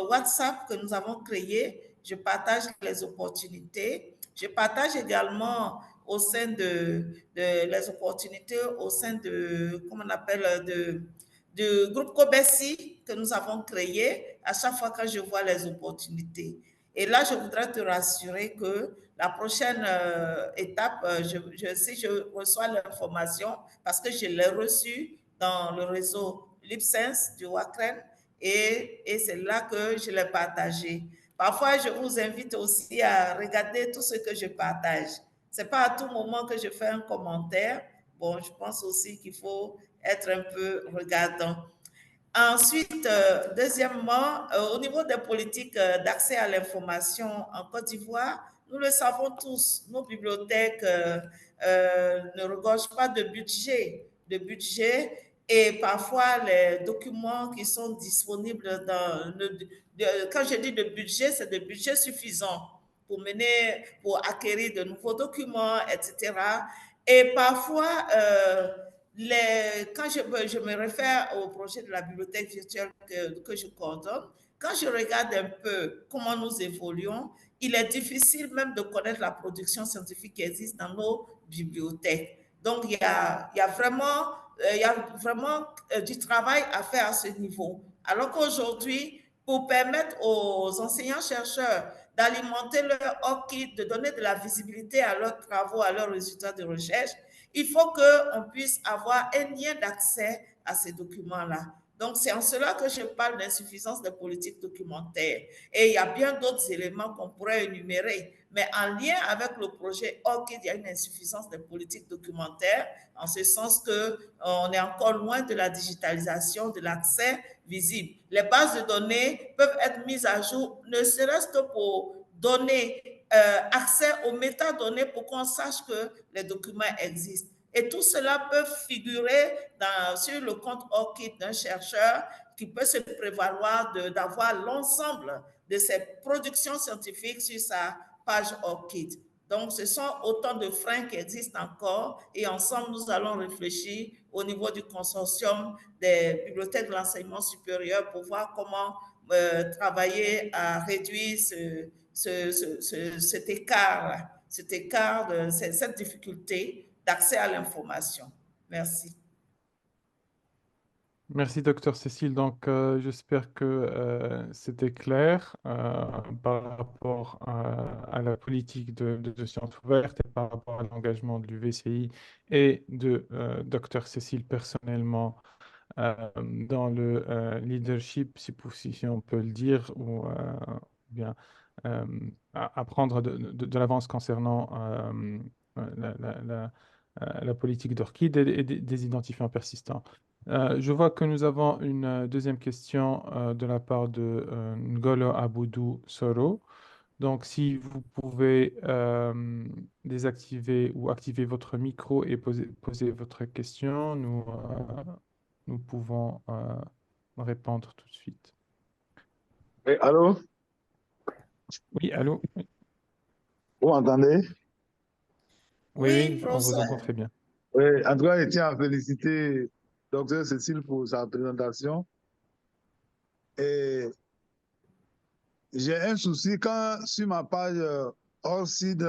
WhatsApp que nous avons créé. Je partage les opportunités. Je partage également au sein de les opportunités au sein de, comment on appelle, du groupe COBESI que nous avons créé à chaque fois que je vois les opportunités. Et là, je voudrais te rassurer que la prochaine étape, si je reçois l'information, parce que je l'ai reçue dans le réseau LipSense du WACREN, et c'est là que je l'ai partagé. Parfois, je vous invite aussi à regarder tout ce que je partage. Ce n'est pas à tout moment que je fais un commentaire. Bon, je pense aussi qu'il faut être un peu regardant. Ensuite, deuxièmement, au niveau des politiques d'accès à l'information en Côte d'Ivoire, nous le savons tous, nos bibliothèques ne regorgent pas de budget et parfois les documents qui sont disponibles quand je dis de budget, c'est de budget suffisant pour acquérir de nouveaux documents, etc. Et parfois, quand je me réfère au projet de la bibliothèque virtuelle que je coordonne, quand je regarde un peu comment nous évoluons, il est difficile même de connaître la production scientifique qui existe dans nos bibliothèques. Donc, il y a vraiment du travail à faire à ce niveau. Alors qu'aujourd'hui, pour permettre aux enseignants-chercheurs d'alimenter leur ORCID, de donner de la visibilité à leurs travaux, à leurs résultats de recherche, il faut qu'on puisse avoir un lien d'accès à ces documents-là. Donc, c'est en cela que je parle d'insuffisance des politiques documentaires. Et il y a bien d'autres éléments qu'on pourrait énumérer. Mais en lien avec le projet ORCID, il y a une insuffisance des politiques documentaires, en ce sens qu'on est encore loin de la digitalisation, de l'accès visible. Les bases de données peuvent être mises à jour, ne serait-ce que pour donner accès aux métadonnées pour qu'on sache que les documents existent. Et tout cela peut figurer sur le compte ORCID d'un chercheur qui peut se prévaloir d'avoir l'ensemble de ses productions scientifiques sur sa page ORCID. Donc, ce sont autant de freins qui existent encore et ensemble, nous allons réfléchir au niveau du consortium des bibliothèques de l'enseignement supérieur pour voir comment travailler à réduire cet écart, cette difficulté d'accès à l'information. Merci. Merci, docteur Cécile. Donc, j'espère que c'était clair par rapport à la politique de sciences ouvertes et par rapport à l'engagement de l'UVCI et de docteur Cécile personnellement dans le leadership, si on peut le dire, ou bien à prendre de l'avance concernant la, la- la- la politique d'Orchid et des identifiants persistants. Je vois que nous avons une deuxième question de la part de Ngolo Aboudou Soro. Donc, si vous pouvez désactiver ou activer votre micro et poser votre question, nous pouvons répondre tout de suite. Oui, allô? Oui, allô? Oui, Vous m'entendez? oui, on vous professeur. entend très bien. Oui, en tout cas, je tiens à féliciter Dr Cécile pour sa présentation. Et j'ai un souci quand, sur ma page ORCID,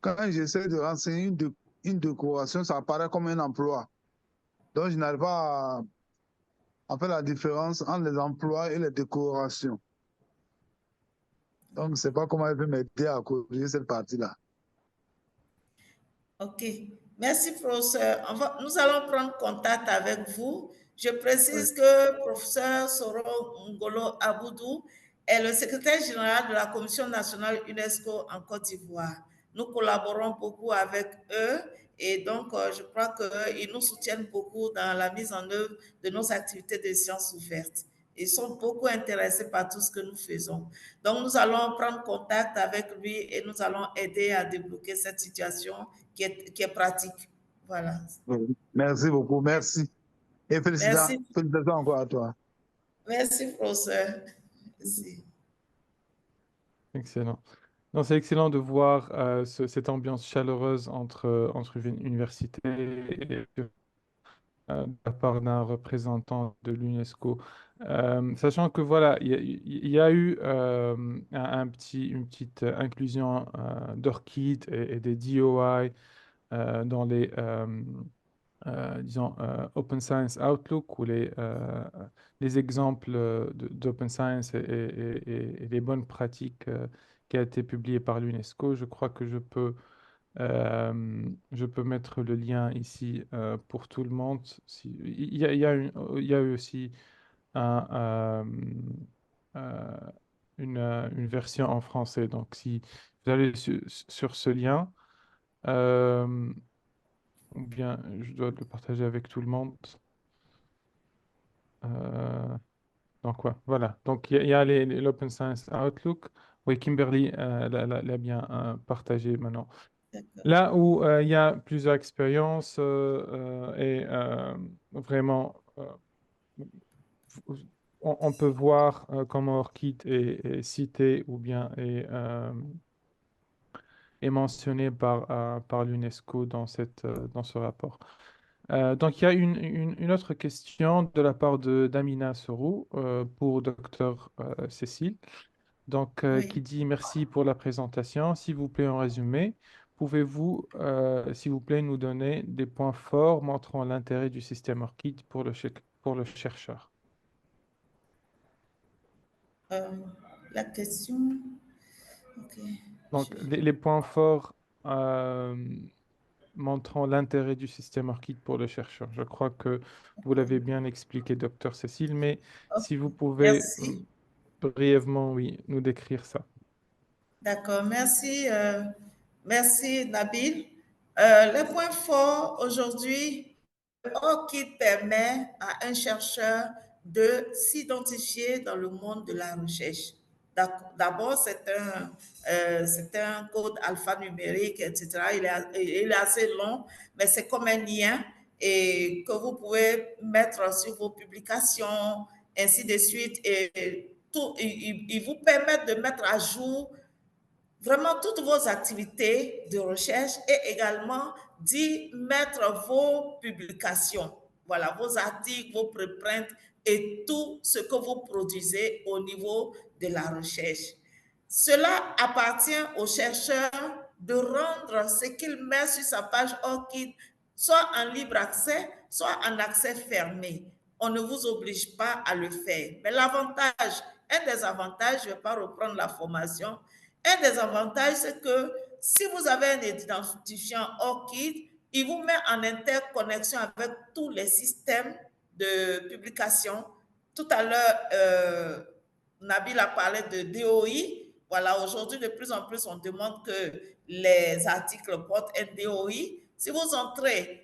quand j'essaie de renseigner une décoration, ça apparaît comme un emploi. Donc, je n'arrive pas à faire la différence entre les emplois et les décorations. Donc, je ne sais pas comment elle peut m'aider à corriger cette partie-là. OK. Merci, professeur. Nous allons prendre contact avec vous. Je précise que professeur Soro Ngolo Aboudou est le secrétaire général de la Commission nationale UNESCO en Côte d'Ivoire. Nous collaborons beaucoup avec eux et donc je crois qu'ils nous soutiennent beaucoup dans la mise en œuvre de nos activités de sciences ouvertes. Ils sont beaucoup intéressés par tout ce que nous faisons. Donc, nous allons prendre contact avec lui et nous allons aider à débloquer cette situation qui est pratique. Voilà. Merci beaucoup, merci. Et félicitations encore à toi. Merci, professeur. Merci. Excellent. Non, c'est excellent de voir cette ambiance chaleureuse entre universités et de la part d'un représentant de l'UNESCO. Sachant que voilà, il y a eu une petite inclusion d'ORCID et des DOI dans les disons, Open Science Outlook ou les exemples d'Open Science et les bonnes pratiques qui a été publiées par l'UNESCO. Je crois que je peux mettre le lien ici pour tout le monde. Il y a eu aussi une version en français. Donc, si vous allez sur ce lien, ou bien je dois le partager avec tout le monde. Donc, ouais, voilà. Donc, il y a l'Open Science Outlook. Oui, Kimberly l'a bien partagé maintenant. D'accord. Là où il y a plusieurs expériences et vraiment, on peut voir comment ORCID est cité ou bien est mentionné par l'UNESCO dans dans ce rapport. Donc, il y a une autre question de la part d'Amina Sorou pour Dr Cécile. Donc, Oui. qui dit merci pour la présentation. S'il vous plaît, en résumé, pouvez-vous, s'il vous plaît, nous donner des points forts montrant l'intérêt du système ORCID pour le chercheur? La question. Ok. Donc, les points forts euh, montrant l'intérêt du système ORCID pour le chercheur. Je crois que vous l'avez bien expliqué, docteur Cécile, mais Ok. si vous pouvez Merci. brièvement, oui, nous décrire ça. D'accord, merci, merci Nabil. Le point fort aujourd'hui, qui permet à un chercheur de s'identifier dans le monde de la recherche. D'abord, c'est un code alphanumérique, etc. Il est assez long, mais c'est comme un lien et que vous pouvez mettre sur vos publications, ainsi de suite. Et tout, il vous permet de mettre à jour vraiment toutes vos activités de recherche et également d'y mettre vos publications, voilà, vos articles, vos préprints et tout ce que vous produisez au niveau de la recherche. Cela appartient au chercheur de rendre ce qu'il met sur sa page ORCID soit en libre accès, soit en accès fermé. On ne vous oblige pas à le faire. Mais l'avantage, un des avantages, je ne vais pas reprendre la formation, un des avantages, c'est que si vous avez un identifiant ORCID, il vous met en interconnexion avec tous les systèmes de publication. Tout à l'heure, Nabil a parlé de DOI. Voilà, aujourd'hui, de plus en plus, on demande que les articles portent un DOI. Si vous entrez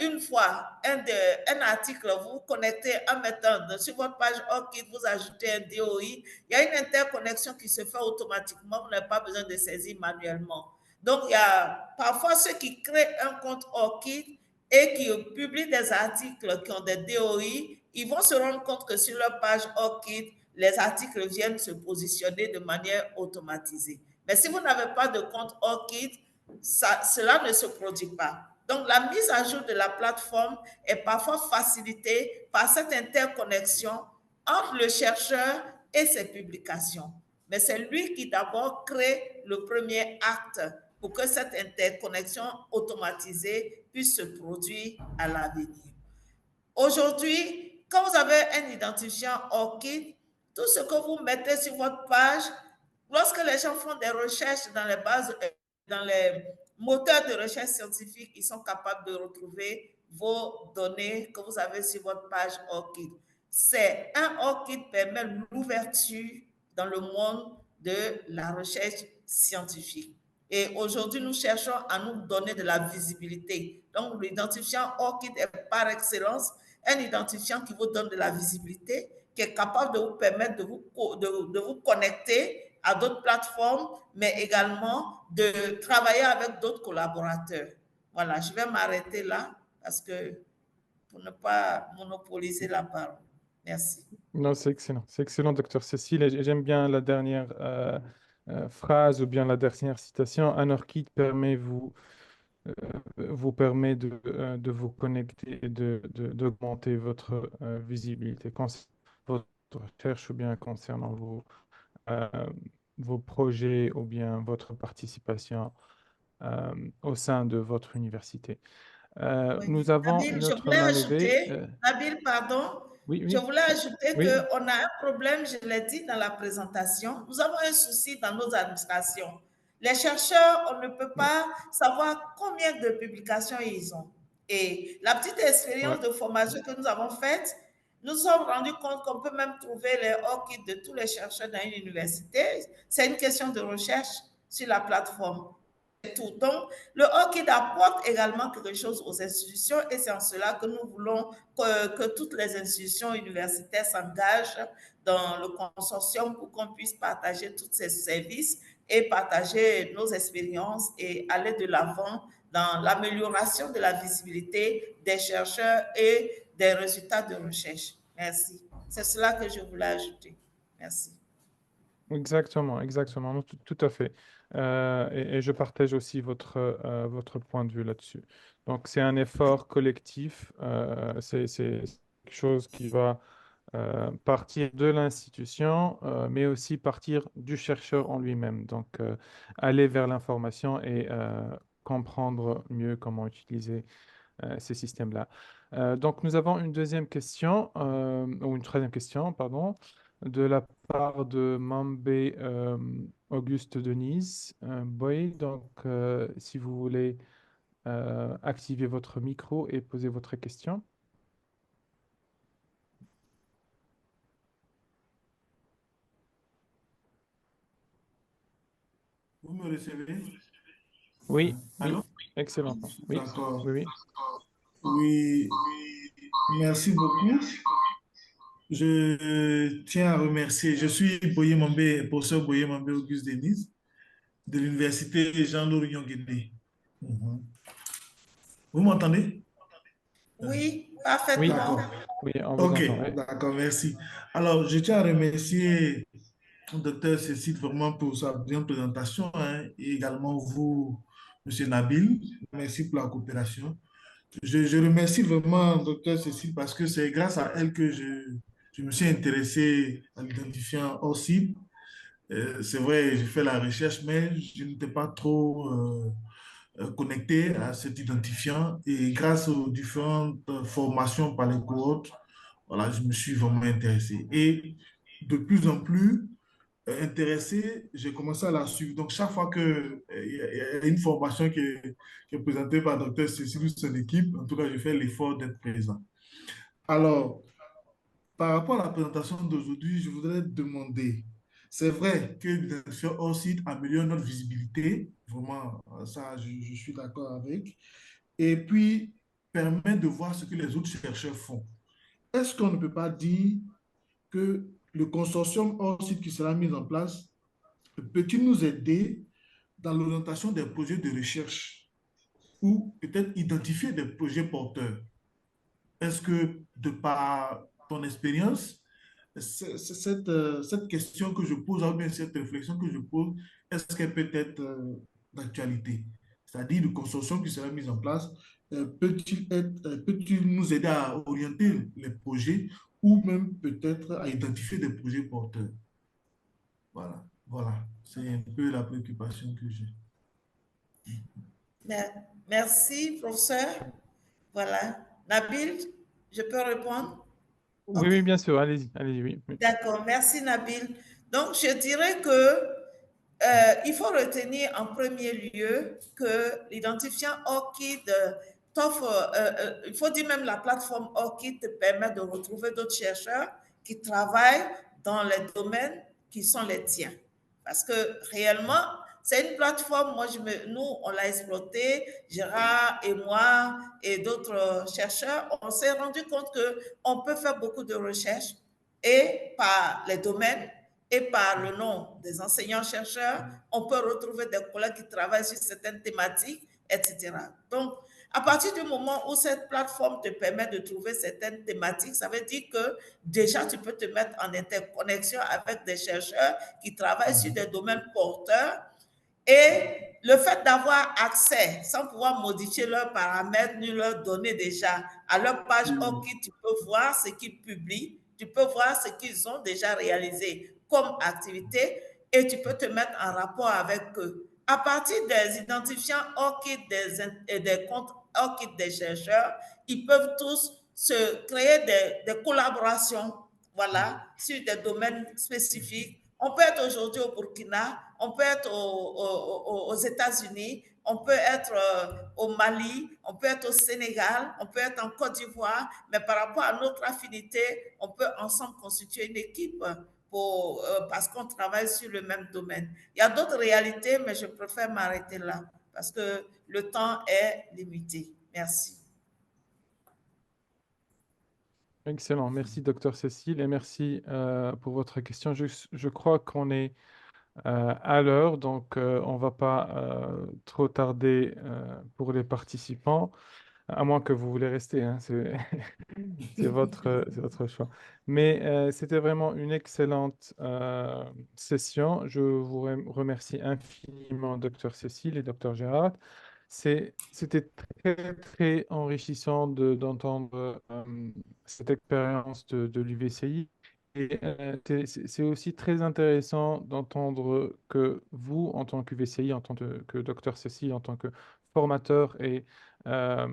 une fois un article, vous vous connectez en mettant sur votre page ORCID, vous ajoutez un DOI, il y a une interconnexion qui se fait automatiquement, vous n'avez pas besoin de saisir manuellement. Donc, il y a parfois ceux qui créent un compte ORCID et qui publient des articles qui ont des DOI, ils vont se rendre compte que sur leur page ORCID, les articles viennent se positionner de manière automatisée. Mais si vous n'avez pas de compte ORCID, cela ne se produit pas. Donc, la mise à jour de la plateforme est parfois facilitée par cette interconnexion entre le chercheur et ses publications. Mais c'est lui qui d'abord crée le premier acte pour que cette interconnexion automatisée puisse se produire à l'avenir. Aujourd'hui, quand vous avez un identifiant ORCID, tout ce que vous mettez sur votre page, lorsque les gens font des recherches dans les bases, dans les moteurs de recherche scientifique, ils sont capables de retrouver vos données que vous avez sur votre page ORCID. C'est un ORCID permet l'ouverture dans le monde de la recherche scientifique. Et aujourd'hui, nous cherchons à nous donner de la visibilité. Donc, l'identifiant ORCID est par excellence un identifiant qui vous donne de la visibilité, qui est capable de vous permettre de vous connecter à d'autres plateformes, mais également de travailler avec d'autres collaborateurs. Voilà, je vais m'arrêter là parce que pour ne pas monopoliser la parole. Merci. Non, c'est excellent, docteur Cécile. Et j'aime bien la dernière phrase ou bien la dernière citation. Un ORCID vous permet de vous connecter et d'augmenter votre visibilité concernant votre recherche ou bien concernant euh, vos projets ou bien votre participation au sein de votre université. Oui. Nous avons Nabil, une je autre voulais main levée. ajouter, Nabil, pardon, Oui, je oui, voulais ajouter oui. qu'on a un problème, je l'ai dit dans la présentation, nous avons un souci dans nos administrations. Les chercheurs, on ne peut pas savoir combien de publications ils ont. Et la petite expérience de formation que nous avons faite, nous nous sommes rendus compte qu'on peut même trouver les ORCID de tous les chercheurs dans une université. C'est une question de recherche sur la plateforme. tout. Donc, le ORCID apporte également quelque chose aux institutions et c'est en cela que nous voulons que toutes les institutions universitaires s'engagent dans le consortium pour qu'on puisse partager tous ces services et partager nos expériences et aller de l'avant dans l'amélioration de la visibilité des chercheurs et des résultats de recherche. Merci. C'est cela que je voulais ajouter. Merci. Exactement, exactement, non, tout à fait. Et je partage aussi votre point de vue là-dessus. Donc, c'est un effort collectif, c'est quelque chose qui va partir de l'institution, mais aussi partir du chercheur en lui-même. Donc, aller vers l'information et comprendre mieux comment utiliser ces systèmes-là. Donc, nous avons une deuxième question, ou une troisième question, pardon, de la part de Mambé Auguste Denise Boy. Donc, si vous voulez activer votre micro et poser votre question. Vous me recevez? Oui, oui, Allô? excellent. Oui, D'accord. oui, oui. Oui, merci beaucoup. Je tiens à remercier, je suis Boye Mambé, professeur Boye Mambé Auguste Denise de l'Université Jean-Laurent Guédé. Vous m'entendez? Oui, Oui, parfaitement. oui, on vous Ok, entend. Oui. d'accord, merci. Alors, je tiens à remercier le docteur Cécile vraiment pour sa brillante présentation, hein, et également vous, monsieur Nabil. Merci pour la coopération. Je remercie vraiment docteur Cécile parce que c'est grâce à elle que je me suis intéressé à l'identifiant ORCID. C'est vrai, j'ai fait la recherche, mais je n'étais pas trop connecté à cet identifiant. Et grâce aux différentes formations par les cohortes, voilà, je me suis vraiment intéressé. Et de plus en plus intéressé, j'ai commencé à la suivre. Donc, chaque fois qu'il y a une formation qui est présentée par Dr. Cécile ou son équipe, en tout cas, je fais l'effort d'être présent. Alors, par rapport à la présentation d'aujourd'hui, je voudrais demander, c'est vrai que l'identifiant hors site améliore notre visibilité, vraiment, ça, je suis d'accord avec, et puis permet de voir ce que les autres chercheurs font. Est-ce qu'on ne peut pas dire que le consortium hors site qui sera mis en place peut-il nous aider dans l'orientation des projets de recherche ou peut-être identifier des projets porteurs? Est-ce que, de par ton expérience, cette question que je pose, ou bien cette réflexion que je pose, est-ce qu'elle peut être d'actualité? C'est-à-dire le consortium qui sera mis en place, peut-il nous aider à orienter les projets ou même peut-être à identifier des projets porteurs? Voilà, voilà. C'est un peu la préoccupation que j'ai. Merci, professeur. Voilà. Nabil, je peux répondre? Oui, oui, bien sûr, allez-y, allez-y, oui. D'accord, merci Nabil. Donc, je dirais que il faut retenir en premier lieu que l'identifiant ORCID t'offre, il faut dire même la plateforme ORCID te permet de retrouver d'autres chercheurs qui travaillent dans les domaines qui sont les tiens. Parce que réellement, c'est une plateforme, nous, on l'a exploité, Gérard et moi et d'autres chercheurs, on s'est rendu compte qu'on peut faire beaucoup de recherches et par les domaines et par le nom des enseignants-chercheurs, on peut retrouver des collègues qui travaillent sur certaines thématiques, etc. Donc, à partir du moment où cette plateforme te permet de trouver certaines thématiques, ça veut dire que déjà tu peux te mettre en interconnexion avec des chercheurs qui travaillent sur des domaines porteurs. Et le fait d'avoir accès, sans pouvoir modifier leurs paramètres ni leurs données déjà, à leur page ORCID, tu peux voir ce qu'ils publient, tu peux voir ce qu'ils ont déjà réalisé comme activité et tu peux te mettre en rapport avec eux. À partir des identifiants ORCID et des comptes ORCID des chercheurs, ils peuvent tous se créer des collaborations, voilà, sur des domaines spécifiques. On peut être aujourd'hui au Burkina, on peut être aux États-Unis, on peut être au Mali, on peut être au Sénégal, on peut être en Côte d'Ivoire, mais par rapport à notre affinité, on peut ensemble constituer une équipe parce qu'on travaille sur le même domaine. Il y a d'autres réalités, mais je préfère m'arrêter là parce que le temps est limité. Merci. Excellent. Merci, Dr Cécile, et merci pour votre question. Je crois qu'on est à l'heure, donc on ne va pas trop tarder pour les participants, à moins que vous voulez rester, hein, c'est votre choix. Mais c'était vraiment une excellente session. Je vous remercie infiniment, Dr Cécile et Dr Gérard. C'était très, très enrichissant d'entendre cette expérience de l'UVCI. Et c'est aussi très intéressant d'entendre que vous, en tant qu'UVCI, en tant que Dr Cécile, en tant que formateur euh,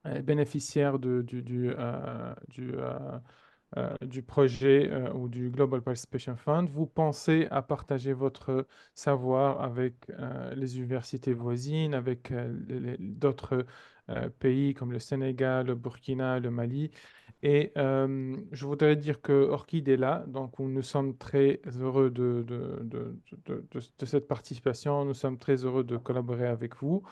et bénéficiaire du projet ou du Global Participation Fund, vous pensez à partager votre savoir avec les universités voisines, avec d'autres pays comme le Sénégal, le Burkina, le Mali. Et je voudrais dire que Orchid est là, donc nous sommes très heureux de cette participation, nous sommes très heureux de collaborer avec vous.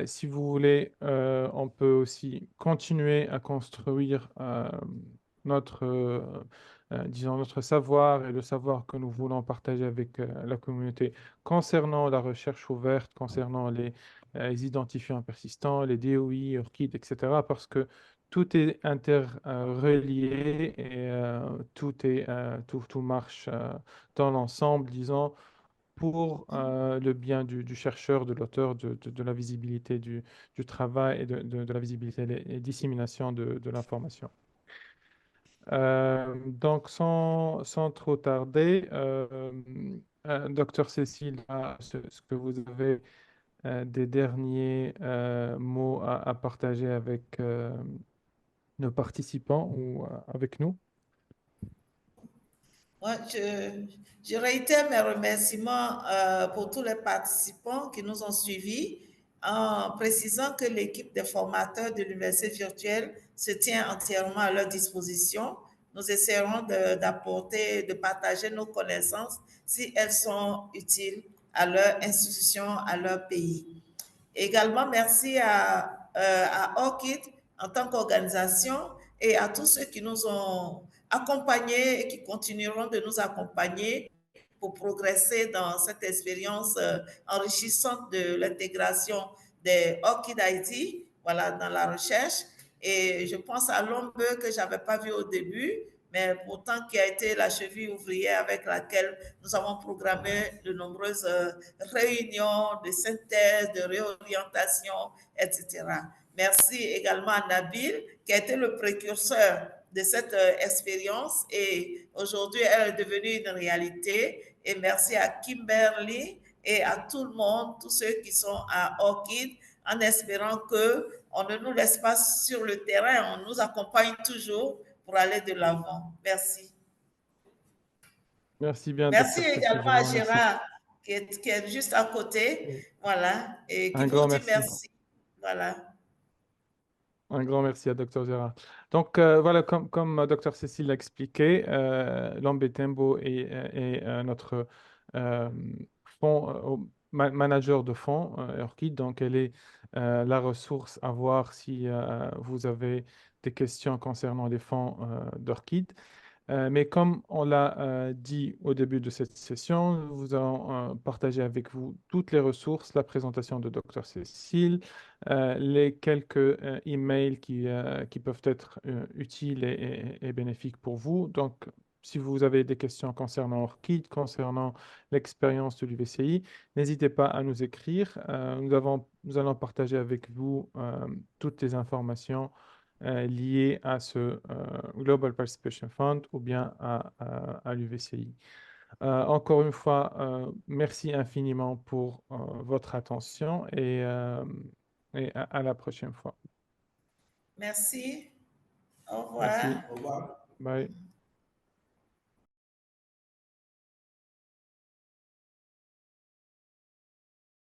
Si vous voulez, on peut aussi continuer à construire disons, notre savoir et le savoir que nous voulons partager avec la communauté concernant la recherche ouverte, concernant les identifiants persistants, les DOI, ORCID, etc. Parce que tout est interrelié et tout marche dans l'ensemble, disons, pour le bien du chercheur, de l'auteur, de la visibilité du travail et de la visibilité et dissémination de l'information. Donc, sans trop tarder, Dr Cécile, est-ce que vous avez des derniers mots à partager avec nos participants ou avec nous? Ouais, je réitère mes remerciements pour tous les participants qui nous ont suivis en précisant que l'équipe des formateurs de l'université virtuelle se tient entièrement à leur disposition. Nous essaierons d'apporter, de partager nos connaissances si elles sont utiles à leur institution, à leur pays. Également, merci à ORCID en tant qu'organisation et à tous ceux qui nous ont accompagnés et qui continueront de nous accompagner pour progresser dans cette expérience enrichissante de l'intégration des ORCID IT, voilà, dans la recherche. Et je pense à l'OMBE que je n'avais pas vu au début, mais pourtant qui a été la cheville ouvrière avec laquelle nous avons programmé de nombreuses réunions de synthèse, de réorientation, etc. Merci également à Nabil, qui a été le précurseur de cette expérience et aujourd'hui, elle est devenue une réalité. Et merci à Kimberly et à tout le monde, tous ceux qui sont à ORCID, en espérant qu'on ne nous laisse pas sur le terrain, on nous accompagne toujours pour aller de l'avant. Merci. Merci bien, Merci Dr. également Cécile, à Gérard, qui est juste à côté, voilà, et qui un vous grand dit merci. merci. Voilà. Un grand merci à Dr Gérard. Donc, voilà, comme Dr Cécile l'a expliqué, Lambetembo est notre manager de fonds Orchid. Donc, elle est la ressource à voir si vous avez des questions concernant les fonds d'Orchid. Mais comme on l'a dit au début de cette session, nous allons partager avec vous toutes les ressources, la présentation de Dr Cécile, les quelques emails qui peuvent être utiles et bénéfiques pour vous. Donc, si vous avez des questions concernant Orchid, concernant l'expérience de l'UVCI, n'hésitez pas à nous écrire. Nous allons partager avec vous toutes les informations liées à ce Global Participation Fund ou bien à l'UVCI. Encore une fois, merci infiniment pour votre attention et à la prochaine fois. Merci. Au revoir. Merci. Au revoir. Bye.